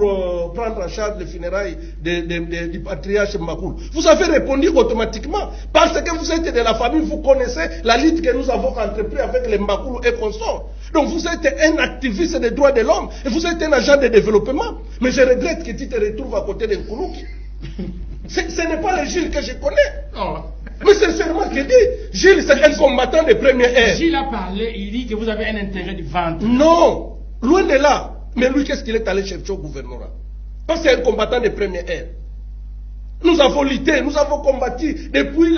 Speaker 2: prendre en charge les funérailles du patriarche Mbakoulou. Vous avez répondu automatiquement. Parce que vous êtes de la famille, vous connaissez la lutte que nous avons entreprise avec les Mbakoulou et consorts. Donc vous êtes un activiste des droits de l'homme et vous êtes un agent de développement. Mais je regrette que tu te retrouves à côté d'un Koulouki. Ce n'est pas le Gilles que je connais.
Speaker 1: Oh.
Speaker 2: Mais sincèrement, je dis, Gilles, c'est un combattant de première ère.
Speaker 1: Gilles a parlé, il dit que vous avez un intérêt du ventre.
Speaker 2: Non, loin de là. Mais lui, qu'est-ce qu'il est allé chercher au gouvernorat? Parce que c'est un combattant de première ère. Nous avons lutté, nous avons combattu depuis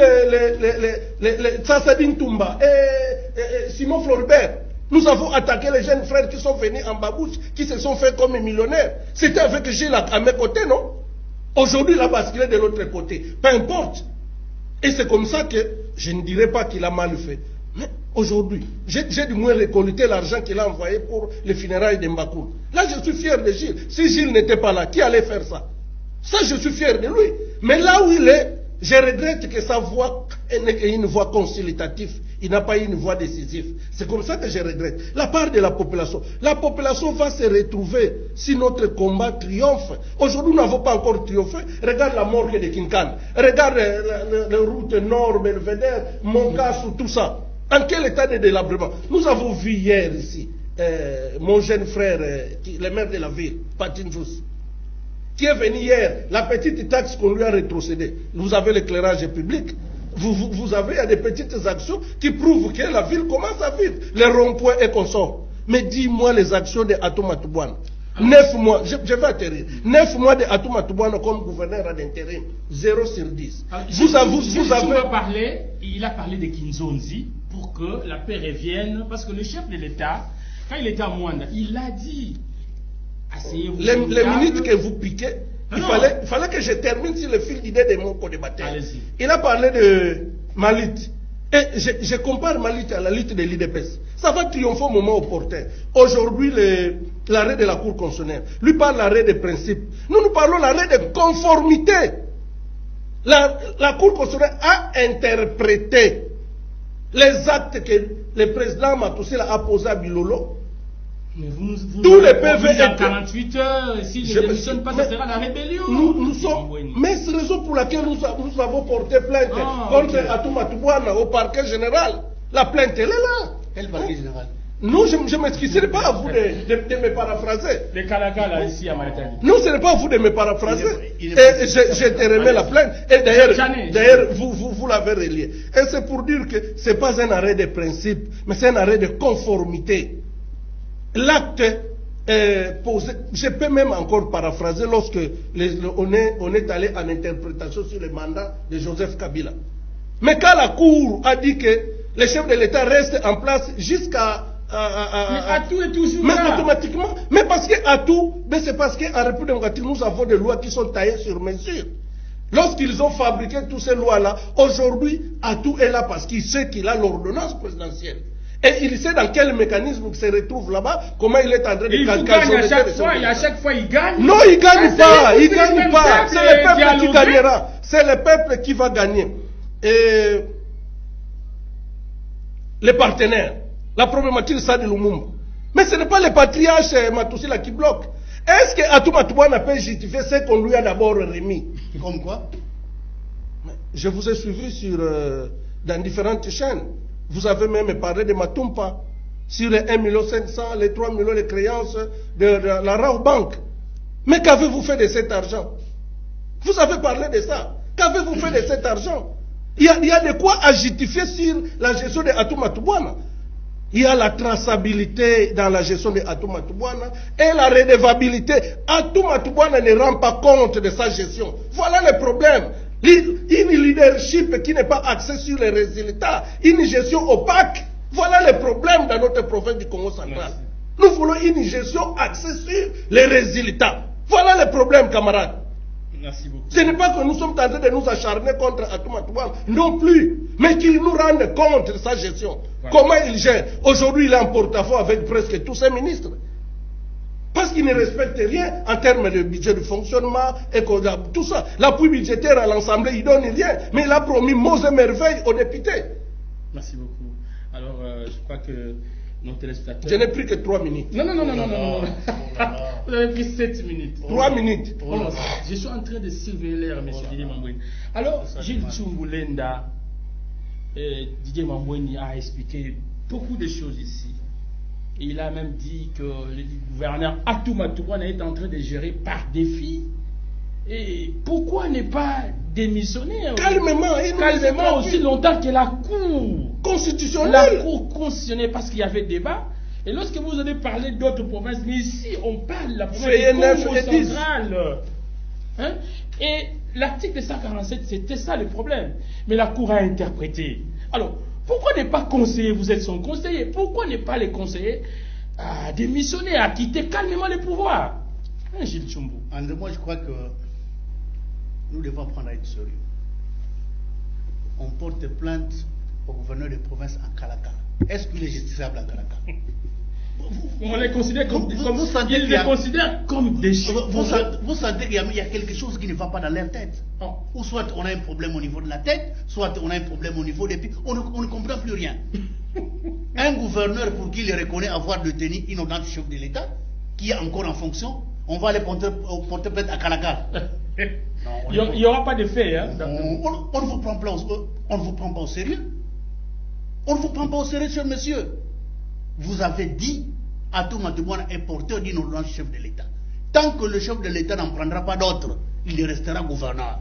Speaker 2: Sassadine Toumba et Simon Floribert. Nous avons attaqué les jeunes frères qui sont venus en Babouche, qui se sont fait comme millionnaires. C'était avec Gilles à mes côtés, non? Aujourd'hui, il a basculé de l'autre côté. Peu importe. Et c'est comme ça que je ne dirais pas qu'il a mal fait. Mais aujourd'hui, j'ai du moins récolté l'argent qu'il a envoyé pour les funérailles de Mbakoulou. Là, je suis fier de Gilles. Si Gilles n'était pas là, qui allait faire ça? Ça, je suis fier de lui. Mais là où il est, je regrette que sa voix n'est une voix conciliative. Il n'a pas une voix décisive. C'est comme ça que je regrette. La part de la population. La population va se retrouver si notre combat triomphe. Aujourd'hui, nous n'avons pas encore triomphé. Regarde la morgue de Kinkan. Regarde la route nord, Belvedere, Monkassou, tout ça. En quel état de délabrement? Nous avons vu hier ici, mon jeune frère, le maire de la ville, Patin Jous, qui est venu hier, la petite taxe qu'on lui a rétrocédée. Vous avez l'éclairage public. Vous avez, il y a des petites actions qui prouvent que la ville commence à vivre. Les ronds-points et consorts. Mais dis-moi les actions de Atoumatoubouana. 9 mois, je vais atterrir. 9 mois de Atoumatoubouana comme gouverneur d'intérim. 0 sur 10.
Speaker 1: Vous avez... Il a parlé de Kinzonzi pour que la paix revienne. Parce que le chef de l'État, quand il était à Mwanda, il a dit... Asseyez-vous.
Speaker 2: Les minutes que vous piquez, il fallait que je termine sur le fil d'idée de mon co-débatteur. Il a parlé de Malit. Et je compare Malit à la lutte de l'IDPS. Ça va triompher au moment opportun. Aujourd'hui, l'arrêt de la Cour constitutionnelle. Lui parle l'arrêt des principes. Nous parlons l'arrêt de conformité. La Cour constitutionnelle a interprété les actes que le président Matoussil a posés à Bilolo.
Speaker 1: Mais vous
Speaker 2: tous les PV
Speaker 1: en 48 heures, s'il ne démissionne pas, ça sera la rébellion.
Speaker 2: Nous sommes, mais c'est la raison pour laquelle nous avons porté plainte contre Atoumatoubouana au parquet général. La plainte, elle est là.
Speaker 3: Quel parquet général?
Speaker 2: Non, je ne m'excuserai pas à vous de me paraphraser.
Speaker 1: Les Kalaka, là, ici, à Maritani.
Speaker 2: Non, ce n'est pas à vous de me paraphraser. Et je te remets la plainte. Et d'ailleurs, vous l'avez relié. Et c'est pour dire que ce n'est pas un arrêt de principe, mais c'est un arrêt de conformité. L'acte posé, je peux même encore paraphraser lorsque on est allé en interprétation sur le mandat de Joseph Kabila. Mais quand la Cour a dit que le chef de l'État reste en place jusqu'à...
Speaker 1: mais Atou est toujours
Speaker 2: mais
Speaker 1: là.
Speaker 2: automatiquement, mais parce que Atou, c'est parce qu'en République démocratique, nous avons des lois qui sont taillées sur mesure. Lorsqu'ils ont fabriqué toutes ces lois-là, aujourd'hui, Atou est là parce qu'il sait qu'il a l'ordonnance présidentielle. Et il sait dans quel mécanisme il se retrouve là-bas, comment il est en train de
Speaker 1: calculer. À chaque fois, il gagne.
Speaker 2: Non, il ne gagne pas. Il gagne pas. C'est le peuple qui gagnera. C'est le peuple qui va gagner. Et les partenaires. La problématique ça de Lumumba. Mais ce n'est pas le patriarche Matousila qui bloque. Est-ce que Atou Matouana peut justifier ce qu'on lui a d'abord remis?
Speaker 3: Comme quoi?
Speaker 2: Je vous ai suivi sur, dans différentes chaînes. Vous avez même parlé de Matumpa sur les 1,5 million, les 3 millions de créances de la Rao Bank. Mais qu'avez-vous fait de cet argent? Vous avez parlé de ça. Qu'avez-vous fait de cet argent? Il y a de quoi à justifier sur la gestion de Atou Matouana. Il y a la traçabilité dans la gestion de Atou Matouana et la redevabilité. Atou Matouana ne rend pas compte de sa gestion. Voilà le problème. Une leadership qui n'est pas axée sur les résultats, une gestion opaque. Voilà le problème dans notre province du Congo central. Nous voulons une gestion axée sur les résultats. Voilà le problème, camarades.
Speaker 1: Merci beaucoup.
Speaker 2: Ce n'est pas que nous sommes en train de nous acharner contre Atou Matouana, non plus, mais qu'il nous rende compte de sa gestion. Voilà. Comment il gère? Aujourd'hui, il est en porte-à-faux avec presque tous ses ministres. Parce qu'il ne respecte rien en termes de budget de fonctionnement, et tout ça. L'appui budgétaire à l'Assemblée, il ne donne rien. Mais il a promis mots et merveilles aux députés.
Speaker 1: Merci beaucoup. Alors, je crois que nos téléspectateurs...
Speaker 2: Je n'ai pris que 3 minutes.
Speaker 1: Non. Vous avez pris 7 minutes.
Speaker 2: 3 minutes.
Speaker 1: Je suis en train de surveiller l'air, M. Didier Mamboueni. Alors, Gilles Tsungulenda, Didier Mamboueni a expliqué beaucoup de choses ici. Il a même dit que le gouverneur Atou Matouana est en train de gérer par défi. Et pourquoi ne pas démissionner calmement aussi longtemps que la Cour
Speaker 2: constitutionnelle.
Speaker 1: La Cour constitutionnelle, parce qu'il y avait débat. Et lorsque vous allez parler d'autres provinces, mais ici on parle de la province du Congo central. Hein? Et l'article 147, c'était ça le problème. Mais la Cour a interprété. Alors, pourquoi ne pas conseiller? Vous êtes son conseiller. Pourquoi ne pas les conseiller à démissionner, à quitter calmement le pouvoir? Hein, Gilles Tchumbu.
Speaker 3: André, moi je crois que nous devons apprendre à être sérieux. On porte plainte au gouverneur de province à Kalaka. Est-ce qu'il est justiciable à Kalaka?
Speaker 1: On les considère comme des chiens.
Speaker 3: Vous sentez qu'il y a quelque chose qui ne va pas dans leur tête. Ou soit on a un problème au niveau de la tête, soit on a un problème au niveau des pieds. On ne comprend plus rien. Un gouverneur pour qui il reconnaît avoir détenu une ordonnance du chef de l'État, qui est encore en fonction, on va les porter plainte à Kalaka.
Speaker 1: Il n'y aura pas de fait. Hein,
Speaker 3: on ne vous prend pas au sérieux. On ne vous prend pas au sérieux, cher monsieur. Vous avez dit Atou Matouana est porteur d'une ordonnance du chef de l'État. Tant que le chef de l'État n'en prendra pas d'autres, il restera gouverneur.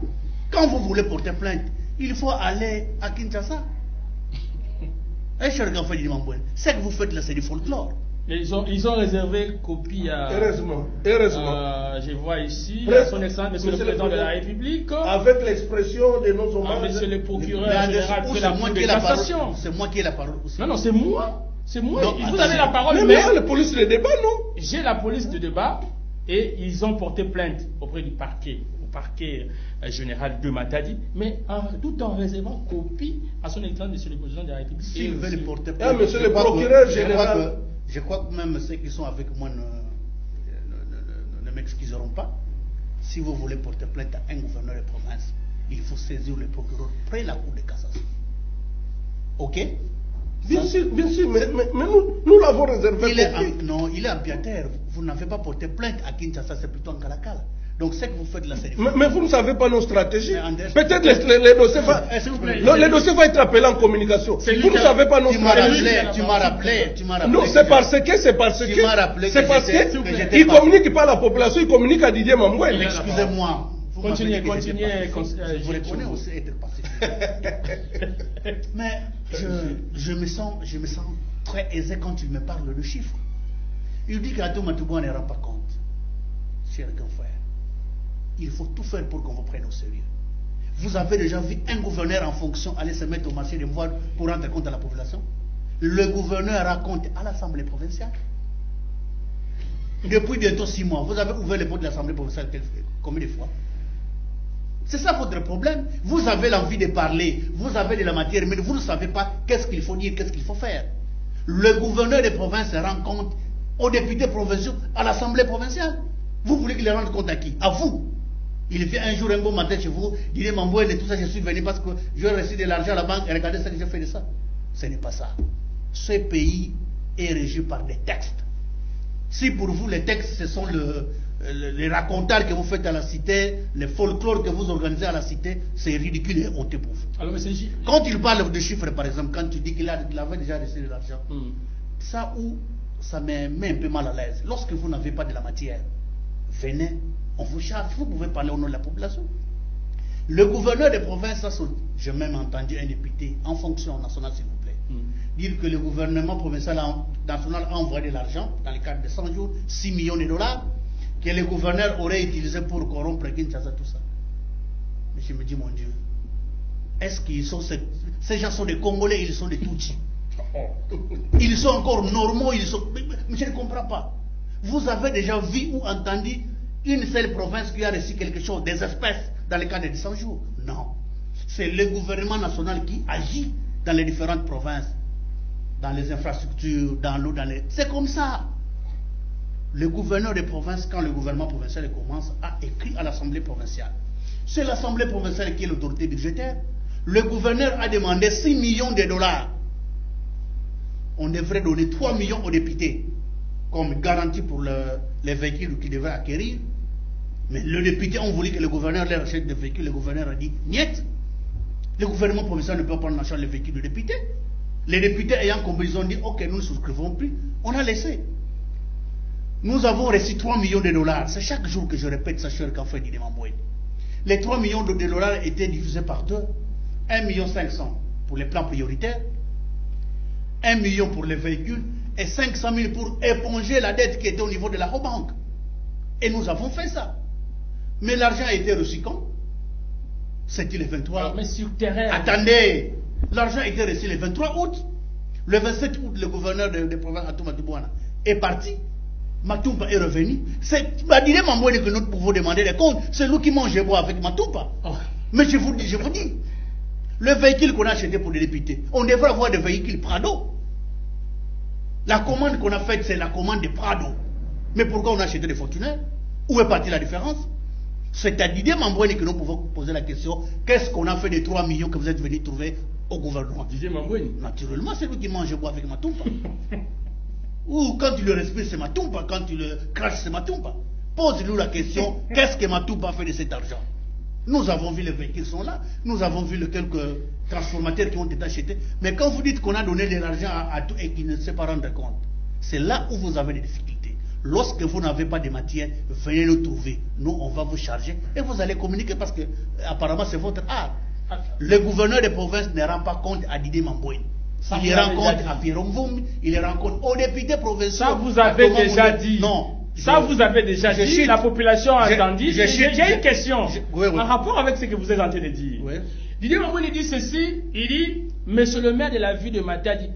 Speaker 3: Quand vous voulez porter plainte, il faut aller à Kinshasa. Cher Ganfa du Mambouane, ce que vous faites là, c'est du folklore.
Speaker 1: Ils ont réservé copie à...
Speaker 2: Heureusement.
Speaker 1: Je vois ici, à son excellence, Monsieur le Président de la République.
Speaker 2: Avec l'expression de nos hommages.
Speaker 1: Monsieur le procureur général de la Cour de cassation.
Speaker 3: C'est moi qui ai la parole aussi.
Speaker 1: Non, c'est moi. C'est moi.
Speaker 3: Non,
Speaker 1: vous avez la parole,
Speaker 2: mais la police de débat, non?
Speaker 1: J'ai la police de débat et ils ont porté plainte auprès du parquet, au parquet général de Matadi, mais tout en réservant copie à son excellence, Monsieur le Président de la République.
Speaker 3: S'ils veulent porter plainte,
Speaker 2: Monsieur le procureur général.
Speaker 3: Je crois que même ceux qui sont avec moi ne m'excuseront pas. Si vous voulez porter plainte à un gouverneur de province, il faut saisir le procureur près de la Cour de cassation. Ok?
Speaker 2: Bien sûr, mais nous l'avons réservé.
Speaker 3: Non, il est ambiataire. Vous n'avez pas porté plainte à Kinshasa, c'est plutôt en Kalakala. Donc ce que vous faites là, c'est...
Speaker 2: Mais vous ne savez pas nos stratégies. Peut-être le dossier va être appelé en communication. Vous ne savez pas nos stratégies.
Speaker 3: Tu m'as rappelé.
Speaker 2: Non, c'est parce que il communique pas à la population, il communique à Didier Mamboueni.
Speaker 3: Excusez-moi.
Speaker 1: Continuez.
Speaker 3: Vous reconnaissez aussi être pacifique. Mais je me sens très aisé quand il me parle de chiffres. Il dit qu'Atou Matouana ne rend pas compte. Cher grand frère, il faut tout faire pour qu'on vous prenne au sérieux. Vous avez déjà vu un gouverneur en fonction aller se mettre au marché des voiles pour rendre compte à la population? Le gouverneur raconte à l'Assemblée provinciale. Depuis bientôt 6 mois, vous avez ouvert les portes de l'Assemblée provinciale combien de fois? C'est ça votre problème. Vous avez l'envie de parler, vous avez de la matière, mais vous ne savez pas qu'est-ce qu'il faut dire, qu'est-ce qu'il faut faire. Le gouverneur des provinces rend compte aux députés provinciaux, à l'Assemblée provinciale. Vous voulez qu'il rende compte à qui? À vous. Il fait un jour un bon matin chez vous, il dit Mambouane et tout ça, je suis venu parce que j'ai reçu de l'argent à la banque et regardez ce que j'ai fait de ça. Ce n'est pas ça. ce pays est régi par des textes. Si pour vous les textes ce sont les racontars que vous faites à la cité, les folklores que vous organisez à la cité, c'est ridicule et honteux pour vous.
Speaker 1: Alors,
Speaker 3: quand il parle de chiffres, par exemple, quand tu dis qu'il avait déjà reçu de l'argent, ça me met un peu mal à l'aise. Lorsque vous n'avez pas de la matière, venez, on vous charge, vous pouvez parler au nom de la population. Le gouverneur des provinces, j'ai même entendu un député en fonction nationale, s'il vous plaît, dire que le gouvernement provincial national a envoyé de l'argent dans le cadre de 100 jours, 6 millions de dollars, que le gouverneur aurait utilisé pour corrompre Kinshasa, tout ça. Mais je me dis, mon Dieu, est-ce qu'ils sont ces gens sont des Congolais, ils sont des Tutsis? Ils sont encore normaux, mais je ne comprends pas. Vous avez déjà vu ou entendu une seule province qui a reçu quelque chose, des espèces, dans le cadre de 100 jours? Non. C'est le gouvernement national qui agit dans les différentes provinces, dans les infrastructures, dans l'eau, C'est comme ça. Le gouverneur des provinces, quand le gouvernement provincial commence, a écrit à l'Assemblée provinciale. C'est l'Assemblée provinciale qui est l'autorité budgétaire. Le gouverneur a demandé 6 millions de dollars. On devrait donner 3 millions aux députés comme garantie pour les véhicules qu'ils devaient acquérir. Mais les députés ont voulu que le gouverneur leur achète des véhicules. Le gouverneur a dit niet. Le gouvernement provincial ne peut pas prendre en charge les véhicules des députés. Les députés ayant compris, ils ont dit ok, nous ne souscrivons plus. On a laissé. Nous avons reçu 3 millions de dollars. C'est chaque jour que je répète ça, cher Kafé Didi Mamboué. Les 3 millions de dollars étaient divisés par deux. 1,5 million pour les plans prioritaires, 1 million pour les véhicules et 500 000 pour éponger la dette qui était au niveau de la banque. Et nous avons fait ça. Mais l'argent a été reçu quand? C'était le 23.
Speaker 1: Alors, mais sur terrain.
Speaker 3: Attendez, l'argent a été reçu le 23 août. Le 27 août, le gouverneur de province Atouma Tubouana est parti. Matumpa est revenu. C'est Badine Mamboué que nous pouvons demander des comptes. C'est nous qui mangeons bois avec Matumpa. Oh. Mais je vous dis, le véhicule qu'on a acheté pour les députés, on devrait avoir des véhicules Prado. La commande qu'on a faite, c'est la commande de Prado. Mais pourquoi on a acheté des Fortuner? Où est partie la différence? C'est à Didier Mamboué que nous pouvons poser la question, qu'est-ce qu'on a fait des 3 millions que vous êtes venus trouver au gouvernement?
Speaker 1: Didier Mamboué?
Speaker 3: Naturellement, c'est lui qui mange bois avec Matumpa. Ou quand tu le respires, c'est Matumpa. Quand tu le craches, c'est Matumpa. Pose-nous la question, qu'est-ce que Matumpa a fait de cet argent? Nous avons vu les véhicules sont là. Nous avons vu les quelques transformateurs qui ont été achetés. Mais quand vous dites qu'on a donné de l'argent à tout et qu'il ne sait pas rendre compte, c'est là où vous avez des difficultés. Lorsque vous n'avez pas de matière, venez nous trouver. Nous, on va vous charger et vous allez communiquer parce que apparemment c'est votre art. Le gouverneur des provinces ne rend pas compte à Didier Mamboué. Il rend compte à Pierre Mvoum, il rend compte aux députés provinciaux.
Speaker 1: Ça vous avez déjà dit.
Speaker 3: Non.
Speaker 1: Ça vous avez déjà dit, la population a entendu. J'ai une question
Speaker 3: oui.
Speaker 1: En rapport avec ce que vous êtes en train de dire.
Speaker 3: Oui.
Speaker 1: Didier Mamboué dit ceci, il dit, monsieur le maire de la ville de Matadi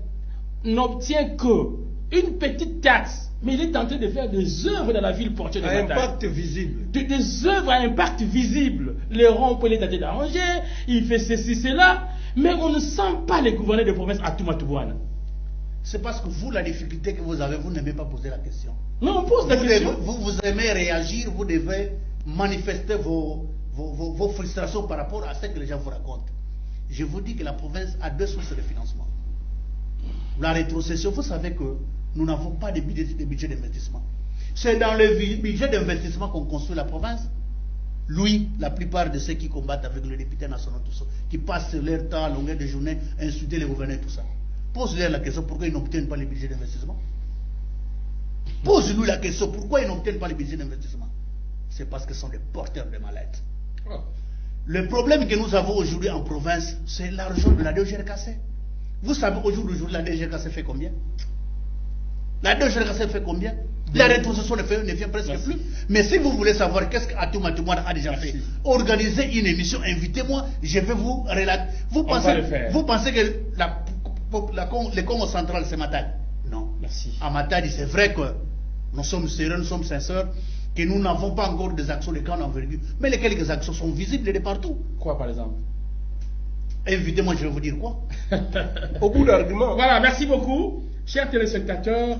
Speaker 1: n'obtient que une petite taxe, mais il est en train de faire des œuvres dans la ville portuaire de Matadi.
Speaker 2: Impact visible.
Speaker 1: Des œuvres à impact visible. Les ronds-points, les datés d'arranger, il fait ceci, cela, mais on ne sent pas les gouverneurs de province à Atouma Tubouana.
Speaker 3: C'est parce que vous, la difficulté que vous avez, vous n'aimez pas poser la question.
Speaker 1: Non, on pose la question.
Speaker 3: Vous aimez réagir, vous devez manifester vos frustrations par rapport à ce que les gens vous racontent. Je vous dis que la province a deux sources de financement. La rétrocession, vous savez que nous n'avons pas de budget d'investissement. C'est dans le budget d'investissement qu'on construit la province. Lui, la plupart de ceux qui combattent avec le député national, tout ça, qui passent leur temps à longueur de journée à insulter les gouverneurs, tout ça. Pose-leur la question, pourquoi ils n'obtiennent pas les budgets d'investissement? Pose-lui la question, pourquoi ils n'obtiennent pas les budgets d'investissement? C'est parce que ce sont des porteurs de mallettes. Oh. Le problème que nous avons aujourd'hui en province, c'est l'argent de la DGRKC. Vous savez aujourd'hui, la DGRKC fait combien? La DGRKC fait combien? La rétrocession ne vient presque plus. Mais si vous voulez savoir qu'est-ce qu'Atouma Tubouana a déjà fait, organisez une émission, invitez-moi, je vais vous relater. Vous pensez que le Congo central c'est Matadi? Non.
Speaker 1: Merci.
Speaker 3: À Matadi, c'est vrai que nous sommes sérieux, nous sommes sincères, que nous n'avons pas encore des actions de grande envergure. Mais les quelques actions sont visibles de partout.
Speaker 1: Quoi par exemple?
Speaker 3: Invitez-moi, je vais vous dire quoi.
Speaker 2: Au bout d'argument.
Speaker 1: Voilà, merci beaucoup. Chers téléspectateurs,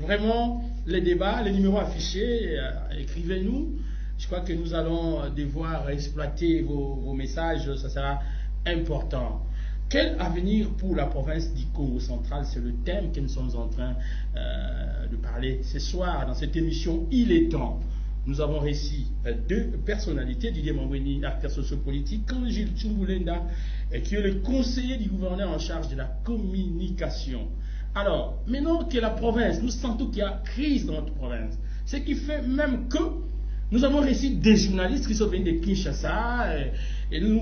Speaker 1: vraiment, les débats, les numéros affichés, écrivez-nous. Je crois que nous allons devoir exploiter vos messages, ça sera important. Quel avenir pour la province du Congo central? C'est le thème que nous sommes en train de parler ce soir dans cette émission. Il est temps. Nous avons réussi deux personnalités, Didier Mambweni, acteur sociopolitique, comme Gilles Tsoumbulenda, qui est le conseiller du gouverneur en charge de la communication. Alors, maintenant que la province, nous sentons qu'il y a crise dans notre province, ce qui fait même que nous avons reçu des journalistes qui sont venus de Kinshasa, et nous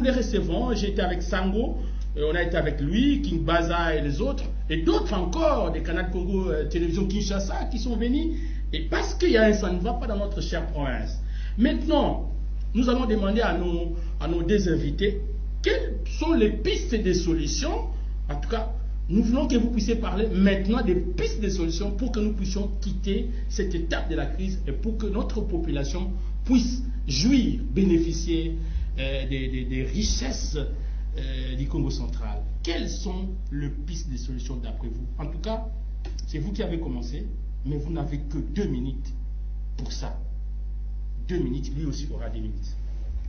Speaker 1: les recevons. J'ai été avec Sango, on a été avec lui, King Baza et les autres, et d'autres encore, des canaux de Congo, Télévision Kinshasa, qui sont venus, et parce qu'il y a ça ne va pas dans notre chère province. Maintenant, nous allons demander à nos deux invités, quelles sont les pistes de solutions. En tout cas, nous voulons que vous puissiez parler maintenant des pistes de solutions pour que nous puissions quitter cette étape de la crise et pour que notre population puisse jouir, bénéficier des richesses du Congo central. Quelles sont les pistes de solutions d'après vous? En tout cas, c'est vous qui avez commencé, mais vous n'avez que 2 minutes pour ça. 2 minutes, lui aussi aura 10 minutes.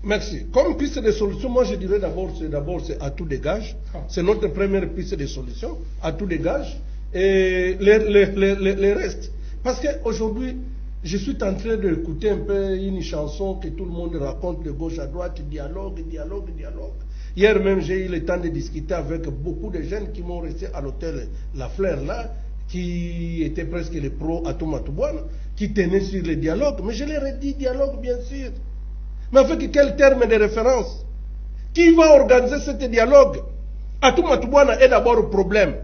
Speaker 2: Merci. Comme piste de solution, moi je dirais d'abord c'est à tout dégage. C'est notre première piste de solution, à tout dégage. Et les restes. Parce qu'aujourd'hui, je suis en train d'écouter un peu une chanson que tout le monde raconte de gauche à droite, dialogue. Hier même, j'ai eu le temps de discuter avec beaucoup de jeunes qui m'ont resté à l'hôtel La Fleur là, qui étaient presque les pros à Tomatouane, qui tenaient sur le dialogue. Mais je leur ai dit dialogue, bien sûr. Mais avec quel terme de référence? Qui va organiser ce dialogue? Atoumatoubouana est d'abord le problème.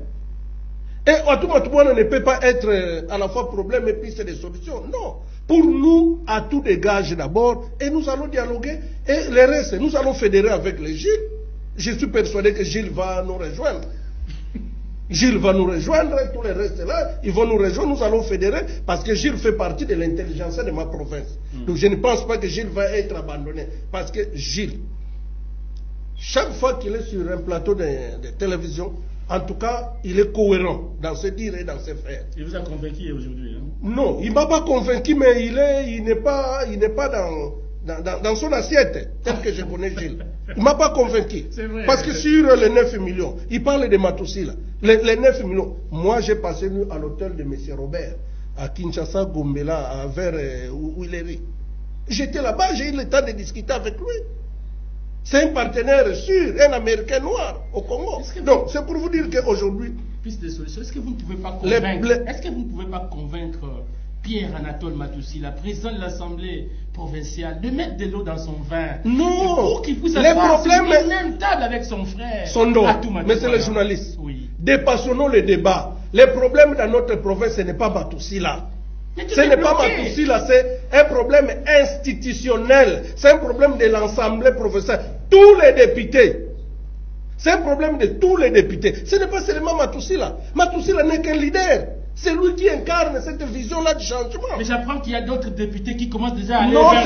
Speaker 2: Et Atoumatoubouana ne peut pas être à la fois problème et piste de solution. Non. Pour nous, à tout dégage d'abord, et nous allons dialoguer, et le reste, nous allons fédérer avec les Gilles. Je suis persuadé que Gilles va nous rejoindre. Gilles va nous rejoindre, tous les restes là, ils vont nous rejoindre, nous allons fédérer, parce que Gilles fait partie de l'intelligence de ma province. Donc je ne pense pas que Gilles va être abandonné, parce que Gilles, chaque fois qu'il est sur un plateau de télévision, en tout cas, il est cohérent dans ses dires et dans ses faire.
Speaker 1: Il vous a convaincu aujourd'hui, hein?
Speaker 2: Non, il ne m'a pas convaincu, mais il n'est pas dans son assiette, tel que je connais Gilles. Il ne m'a pas convaincu.
Speaker 1: Vrai,
Speaker 2: parce que sur les 9 millions, il parle de Matoussi là. Les 9 millions, moi j'ai passé nu à l'hôtel de M. Robert, à Kinshasa, Gombela, vers où il est. J'étais là-bas, j'ai eu le temps de discuter avec lui. C'est un partenaire sûr, un Américain noir au Congo. Donc, c'est pour vous dire qu'aujourd'hui...
Speaker 1: Piste de solution, est-ce que vous ne pouvez pas convaincre, est-ce que vous ne pouvez pas convaincre Pierre-Anatole Matoussi, la présidente de l'Assemblée provinciale, de mettre de l'eau dans son vin?
Speaker 2: Non.
Speaker 1: Pour qu'il puisse avoir sur une même table avec son frère.
Speaker 2: Son nom. Mais c'est les journalistes.
Speaker 1: Oui.
Speaker 2: Dépassonnons le débat. Les problèmes dans notre province, ce n'est pas Matoussi là. Ce n'est pas Matoussi là, c'est un problème institutionnel. C'est un problème de l'Assemblée provinciale. Tous les députés. C'est un problème de tous les députés. Ce n'est pas seulement Matoussi là. Matoussi là n'est qu'un leader. C'est lui qui incarne cette vision-là du changement.
Speaker 1: Mais j'apprends qu'il y a d'autres députés qui commencent déjà à aller
Speaker 2: vers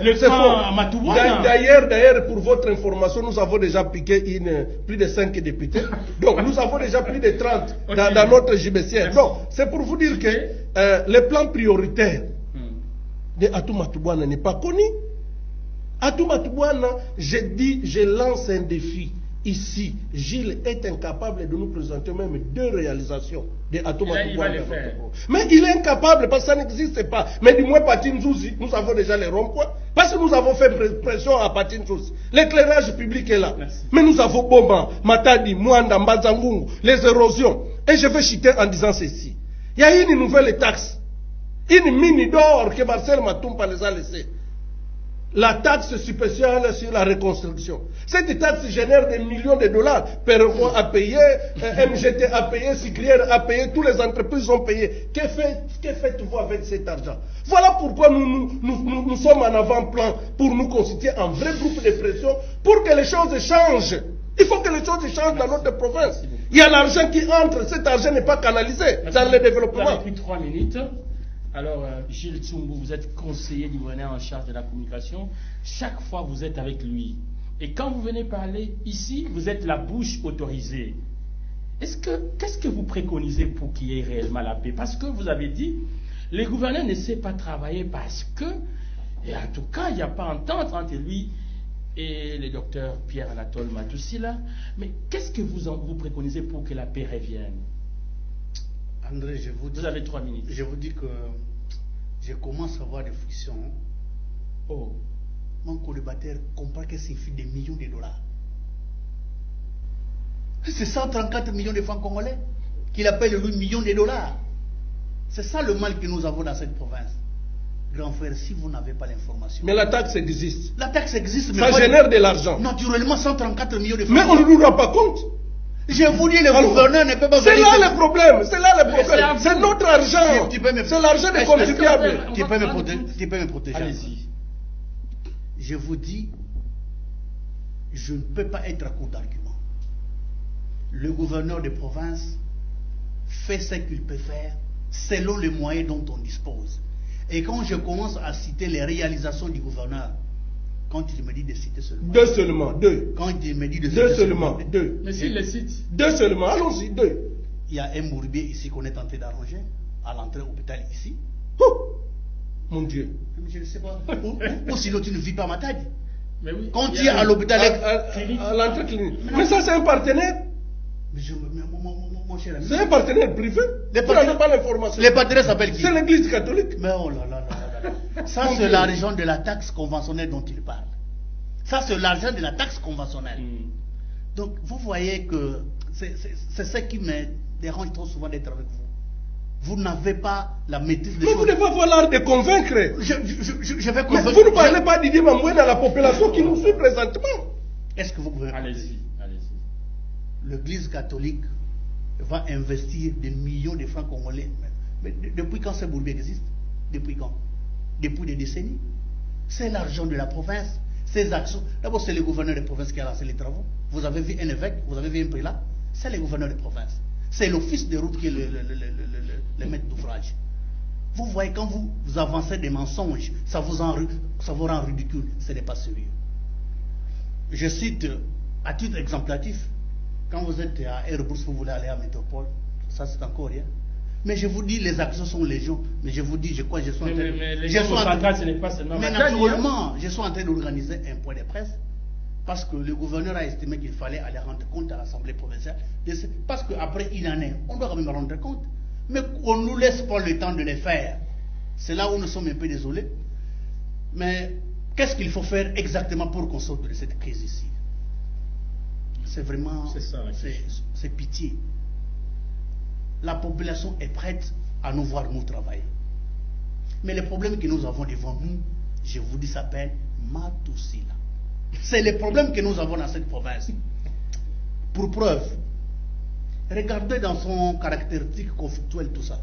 Speaker 1: le camp Matoubouana.
Speaker 2: D'ailleurs, pour votre information, nous avons déjà piqué plus de 5 députés. Donc, nous avons déjà plus de 30 dans notre JBCR. Donc, c'est pour vous dire que le plan prioritaire de Atoumatoubouana n'est pas connu. Atoumatoubouana, je lance un défi. Ici, Gilles est incapable de nous présenter même 2 réalisations de Atoumatoubouana. Mais il est incapable parce que ça n'existe pas. Mais du moins, Patinzouzi, nous avons déjà les ronds-points. Parce que nous avons fait pression à Patinzouzi. L'éclairage public est là. Merci. Mais nous avons Bomba, Matadi, Mwanda, Mbazangungu, les érosions. Et je vais chuter en disant ceci. Il y a une nouvelle taxe. Une mine d'or que Marcel Matumpa les a laissée. La taxe spéciale sur la reconstruction. Cette taxe génère des millions de dollars. Perron a payé, MGT a payé, Siglière a payé, toutes les entreprises ont payé. Que faites-vous avec cet argent? Voilà pourquoi nous sommes en avant-plan pour nous constituer un vrai groupe de pression pour que les choses changent. Il faut que les choses changent dans notre province. Il y a l'argent qui entre, cet argent n'est pas canalisé dans le développement.
Speaker 1: Vous avez pris 3 minutes. Alors, Gilles Tsoumbou, vous êtes conseiller du gouverneur en charge de la communication. Chaque fois, vous êtes avec lui. Et quand vous venez parler ici, vous êtes la bouche autorisée. Qu'est-ce que vous préconisez pour qu'il y ait réellement la paix? Parce que vous avez dit, le gouverneur ne sait pas travailler parce que, et en tout cas, il n'y a pas entente entre lui et le docteur Pierre-Anatole Matoussila. Mais qu'est-ce que vous préconisez pour que la paix revienne?
Speaker 3: André,
Speaker 1: vous avez 3 minutes.
Speaker 3: Je vous dis que je commence à avoir des frictions.
Speaker 1: Oh.
Speaker 3: Mon colocataire comprend que c'est des millions de dollars. C'est 134 millions de francs congolais qu'il appelle le million de dollars. C'est ça le mal que nous avons dans cette province. Grand frère, si vous n'avez pas l'information.
Speaker 2: Mais la taxe existe.
Speaker 3: La taxe existe,
Speaker 2: mais ça génère de l'argent.
Speaker 3: Naturellement, 134 millions de francs.
Speaker 2: Mais on ne nous rend pas compte.
Speaker 3: Je vous dis, le gouverneur ne peut pas...
Speaker 2: C'est là le problème. C'est là le problème. C'est notre argent. C'est l'argent des contribuables.
Speaker 3: Tu peux me protéger.
Speaker 1: Allez-y.
Speaker 3: Je vous dis, je ne peux pas être à court d'arguments. Le gouverneur de province fait ce qu'il peut faire selon les moyens dont on dispose. Et quand je commence à citer les réalisations du gouverneur, quand il me dit de citer seulement...
Speaker 2: Deux seulement, deux.
Speaker 3: Quand il me dit de
Speaker 2: citer seulement, deux.
Speaker 1: Mais s'il les cite...
Speaker 2: Deux seulement, allons-y, deux.
Speaker 3: Il y a un bourbier ici qu'on est en train d'arranger, à l'entrée de l'hôpital ici.
Speaker 2: Oh, mon Dieu.
Speaker 3: Je ne sais pas. Ou sinon tu ne vis pas à Matadi.
Speaker 1: Mais oui.
Speaker 3: Quand tu es à l'hôpital...
Speaker 2: À l'entrée clinique. Mais ça c'est un partenaire.
Speaker 3: Mon cher ami.
Speaker 2: C'est un partenaire privé. Vous n'avez pas l'information.
Speaker 3: Les partenaires s'appellent qui?
Speaker 2: C'est l'église catholique.
Speaker 3: Mais oh là là là là. Ça c'est l'argent de la taxe conventionnelle dont il parle. Ça c'est l'argent de la taxe conventionnelle. Donc vous voyez que c'est ce qui me dérange trop souvent d'être avec vous. Vous n'avez pas la maîtrise des choses.
Speaker 2: Mais vous devez avoir l'art de convaincre.
Speaker 3: Je vais convaincre.
Speaker 2: Mais vous ne parlez pas d'Idi Mamboué à la population qui nous suit présentement.
Speaker 3: Est-ce que vous pouvez...
Speaker 1: Allez-y.
Speaker 3: L'église catholique va investir des millions de francs congolais. Mais depuis quand ce bourbier existe? Depuis quand? Depuis des décennies. C'est l'argent de la province. Ces actions. D'abord, c'est le gouverneur de province qui a lancé les travaux. Vous avez vu un évêque, vous avez vu un prélat. C'est le gouverneur de province. C'est l'office de route qui est le maître d'ouvrage. Vous voyez, quand vous avancez des mensonges, ça vous rend ridicule. Ce n'est pas sérieux. Je cite, à titre exemplatif, quand vous êtes à Airbus, vous voulez aller à Métropole, ça c'est encore rien. Mais je vous dis, les actions sont légion. Mais je vous dis, je crois, je suis en train
Speaker 1: ce n'est pas seulement...
Speaker 3: Mais naturellement, je suis en train d'organiser un point de presse parce que le gouverneur a estimé qu'il fallait aller rendre compte à l'Assemblée provinciale. Parce qu'après une année, on doit quand même rendre compte. Mais on ne nous laisse pas le temps de les faire. C'est là où nous sommes un peu désolés. Mais qu'est-ce qu'il faut faire exactement pour qu'on sorte de cette crise ici? C'est vraiment... C'est pitié. La population est prête à nous voir nous travailler. Mais le problème que nous avons devant nous, je vous dis, s'appelle Matoussila. C'est le problème que nous avons dans cette province. Pour preuve, regardez dans son caractéristique conflictuel tout ça.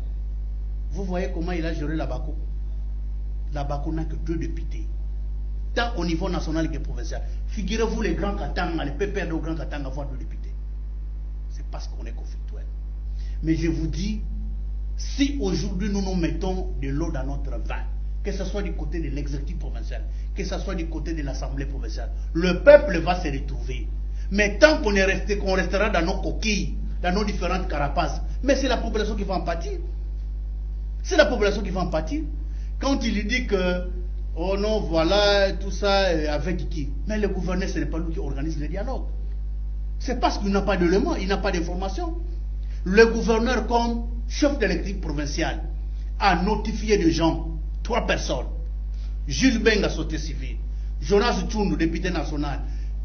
Speaker 3: Vous voyez comment il a géré la Bako. La Bako n'a que 2 députés. Tant au niveau national que provincial. Figurez-vous les grands Katanga, les PPR de grands Katanga avoir 2 députés. C'est parce qu'on est conflictuel. Mais je vous dis, si aujourd'hui nous nous mettons de l'eau dans notre vin, que ce soit du côté de l'exécutif provincial, que ce soit du côté de l'Assemblée provinciale, le peuple va se retrouver. Mais tant qu'on restera dans nos coquilles, dans nos différentes carapaces, mais c'est la population qui va en pâtir. C'est la population qui va en pâtir. Quand il dit que, oh non, voilà, tout ça, avec qui? Mais le gouverneur, ce n'est pas lui qui organise le dialogue. C'est parce qu'il n'a pas d'éléments, il n'a pas d'informations. Le gouverneur, comme chef de l'équipe provinciale, a notifié des gens, 3 personnes. Jules Benga, société civile. Jonas Tchoundou, député national.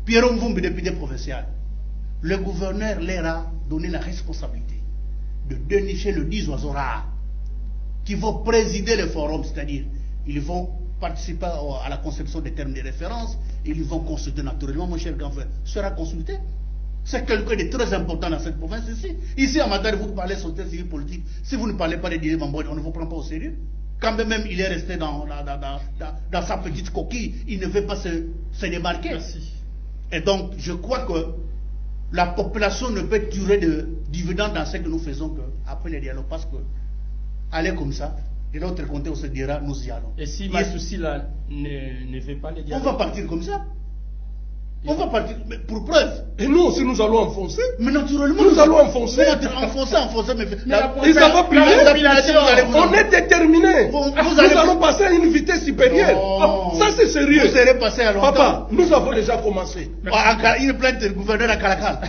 Speaker 3: Pierre Mvumbi, député provincial. Le gouverneur leur a donné la responsabilité de dénicher le 10 oiseaux rares qui vont présider le forum, c'est-à-dire ils vont participer à la conception des termes de référence, ils vont consulter naturellement, mon cher grand frère, sera consulté. C'est quelqu'un de très important dans cette province ici. Ici, à Matadi, vous parlez de société civile politique. Si vous ne parlez pas de Didier Mamboué, on ne vous prend pas au sérieux. Quand même il est resté dans sa petite coquille, il ne veut pas se débarquer.
Speaker 1: Merci.
Speaker 3: Et donc, je crois que la population ne peut tirer de dividendes dans ce que nous faisons après les dialogues. Parce que, aller comme ça, de l'autre côté, on se dira, nous y allons.
Speaker 1: Et si Matoussila ne veut pas les dialogues?
Speaker 3: On va partir comme ça. On va partir, mais pour preuve.
Speaker 2: Et nous aussi, nous allons enfoncer.
Speaker 3: Mais naturellement,
Speaker 2: nous allons enfoncer.
Speaker 3: Enfoncer, mais
Speaker 2: ils savent plus. On est déterminés. Nous allons passer à une vitesse supérieure. Oh, ça, c'est sérieux.
Speaker 3: Vous serez passé à longtemps.
Speaker 2: Papa, nous avons déjà commencé.
Speaker 3: Une plainte du gouverneur à Calacal.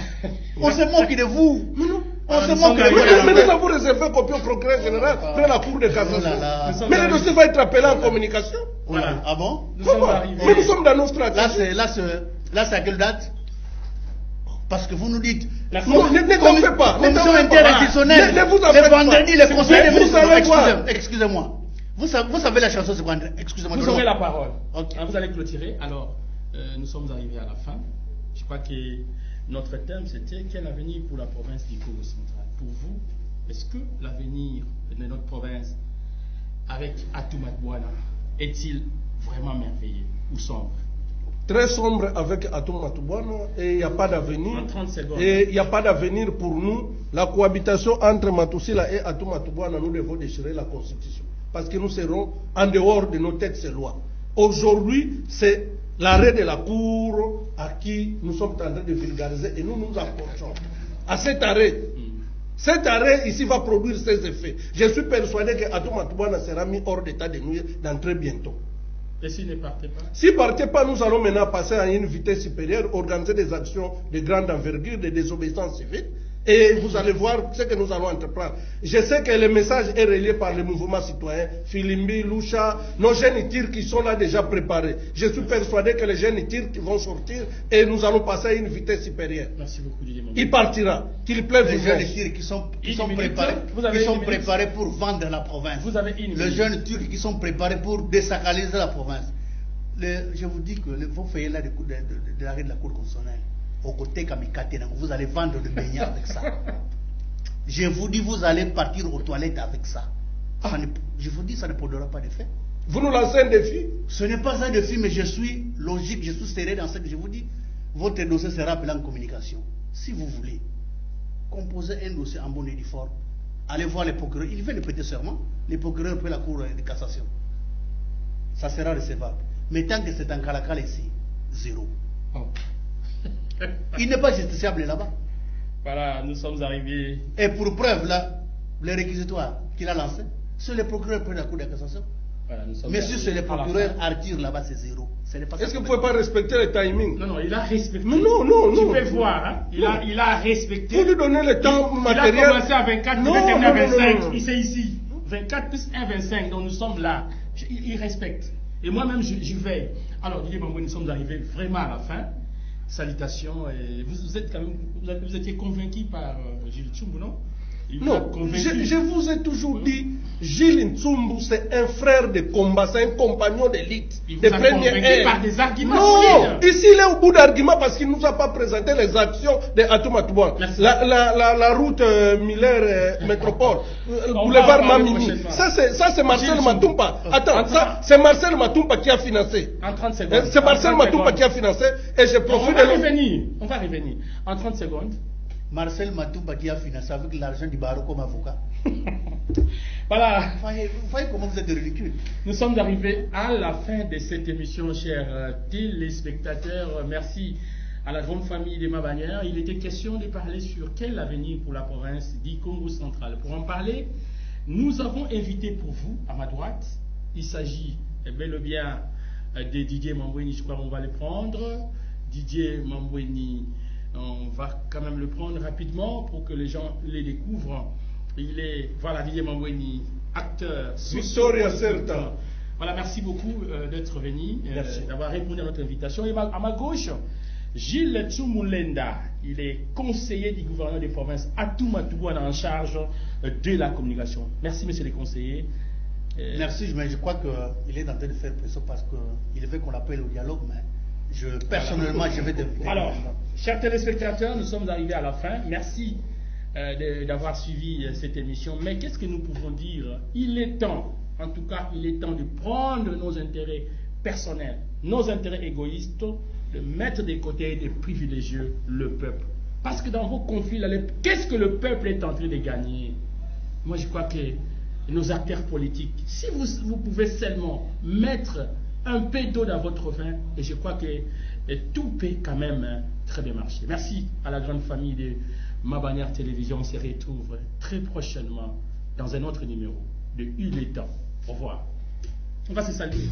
Speaker 3: On se moque de vous.
Speaker 2: Mais non.
Speaker 3: On se moque de
Speaker 2: vous. Mais nous avons réservé copie au procureur général près la cour de cassation. Mais le dossier va être appelé en communication.
Speaker 3: Voilà. Ah bon?
Speaker 2: Mais nous sommes dans nos stratégies.
Speaker 3: Là, c'est à quelle date? Parce que vous nous dites.
Speaker 2: Ne t'en fais pas.
Speaker 3: Commission interadditionnelle. Le vendredi, le conseil des ministres. Excusez-moi. Vous savez la chanson, c'est quoi? Excusez-moi.
Speaker 1: Vous aurez la parole. Okay. Vous allez clôturer. Alors, nous sommes arrivés à la fin. Je crois que notre thème, c'était quel avenir pour la province du Congo central? Pour vous, est-ce que l'avenir de notre province avec Atouma Toumbouana est-il vraiment merveilleux ou sombre?
Speaker 2: Très sombre avec Atouma Toumbouana et il n'y a pas d'avenir.
Speaker 1: En 30 secondes.
Speaker 2: Et il n'y a pas d'avenir pour nous. La cohabitation entre Matousila et Atouma Toumbouana, nous devons déchirer la Constitution. Parce que nous serons en dehors de nos têtes ces lois. Aujourd'hui, c'est l'arrêt de la Cour à qui nous sommes en train de vulgariser et nous nous approchons à cet arrêt. Cet arrêt ici va produire ses effets. Je suis persuadé que Atouma Toumbouana sera mis hors d'état de nuire dans très bientôt.
Speaker 1: Et s'il ne partait pas?
Speaker 2: S'il ne partait pas, nous allons maintenant passer à une vitesse supérieure, organiser des actions de grande envergure, de désobéissance civile. Et vous allez voir ce que nous allons entreprendre. Je sais que le message est relayé par le mouvement citoyen, Filimbi, Loucha, nos jeunes tirs qui sont là déjà préparés. Je suis persuadé que les jeunes tirs vont sortir et nous allons passer à une vitesse supérieure.
Speaker 1: Merci beaucoup, Didier Mambouini.
Speaker 2: Il partira, qu'il plaît
Speaker 3: les jeunes tirs qui sont préparés pour vendre la province.
Speaker 1: Vous avez une
Speaker 3: les jeunes turcs qui sont préparés pour désacraliser la province. Je vous dis que vos feuillets là de l'arrêt de la Cour constitutionnelle, au côté Kamikate, vous allez vendre le beignet avec ça. Je vous dis, vous allez partir aux toilettes avec ça. Je vous dis, ça ne produira pas d'effet.
Speaker 2: Vous nous lancez un défi?
Speaker 3: Ce n'est pas un défi, mais je suis logique, je suis sérieux dans ce que je vous dis. Votre dossier sera appelé en communication. Si vous voulez composer un dossier en bonne et due forme, allez voir les procureurs. Il fait le prêter serment. Les procureurs prennent la cour de cassation. Ça sera recevable. Mais tant que c'est en Calacal ici, zéro.
Speaker 1: Oh.
Speaker 3: Il n'est pas justiciable là-bas.
Speaker 1: Voilà, nous sommes arrivés.
Speaker 3: Et pour preuve, là, le réquisitoire qu'il a lancé, c'est le procureur près de la Cour de cassation.
Speaker 1: Voilà,
Speaker 3: mais si c'est le procureur Arthur là-bas, c'est zéro.
Speaker 2: Est-ce que vous ne pouvez pas respecter le timing?
Speaker 1: Non, il a respecté.
Speaker 2: Mais non.
Speaker 1: Tu peux voir, hein? Il a respecté.
Speaker 2: Vous lui donnez le temps matériel.
Speaker 1: Il a commencé à 24, il va terminer à 25. Il c'est ici. 24 plus 1, 25. Donc nous sommes là. Il respecte. Et moi-même, je veille. Alors, Didier Mambouini, nous sommes arrivés vraiment à la fin. Salutations. Et vous êtes quand même, vous étiez convaincu par Gilles Ntsumbu, non?
Speaker 2: Non, je vous ai toujours dit, Gilles Ntsumbu, c'est un frère de combat, c'est un compagnon d'élite.
Speaker 1: Il vous a convaincu par des arguments.
Speaker 2: Non, ici il est au bout d'arguments parce qu'il ne nous a pas présenté les actions de Atouma Toumbouana. La route Miller Métropole, boulevard Mamini. Ça c'est Marcel Matumpa. Attends, ça c'est Marcel Matumpa qui a financé.
Speaker 1: En 30 secondes.
Speaker 2: C'est Marcel Matumpa qui a financé et je profite
Speaker 1: on va revenir. En 30 secondes.
Speaker 3: Marcel Matumba qui a financé avec l'argent du barreau comme avocat.
Speaker 1: Voilà.
Speaker 3: Vous voyez comment vous êtes ridicule.
Speaker 1: Nous sommes arrivés à la fin de cette émission, chers téléspectateurs. Merci à la grande famille des Mabanières. Il était question de parler sur quel avenir pour la province du Congo central. Pour en parler, nous avons invité pour vous, à ma droite, il s'agit bel et bien de Didier Mambouini, je crois qu'on va le prendre. Didier Mambouini, on va quand même le prendre rapidement pour que les gens les découvrent. Il est, voilà, Didier Mambouini, acteur.
Speaker 2: Victoria Certa.
Speaker 1: Voilà, merci beaucoup d'être venu, d'avoir répondu à notre invitation. Et à ma gauche, Gilles Tsumulenda, il est conseiller du gouverneur des provinces Atouma Toumbouana en charge de la communication. Merci, monsieur le conseiller.
Speaker 3: Merci, mais je crois qu'il est en train de faire pression parce qu'il veut qu'on l'appelle au dialogue, mais personnellement, je vais devenir.
Speaker 1: Alors, chers téléspectateurs, nous sommes arrivés à la fin. Merci d'avoir suivi cette émission. Mais qu'est-ce que nous pouvons dire? Il est temps, en tout cas, il est temps de prendre nos intérêts personnels, nos intérêts égoïstes, de mettre de côté et de privilégier le peuple. Parce que dans vos conflits, qu'est-ce que le peuple est en train de gagner? Moi, je crois que nos acteurs politiques, si vous pouvez seulement mettre un peu d'eau dans votre vin, et je crois que et tout peut quand même très bien marcher. Merci à la grande famille de Ma Bannière Télévision. On se retrouve très prochainement dans un autre numéro de Il est temps. Au revoir. On va se saluer.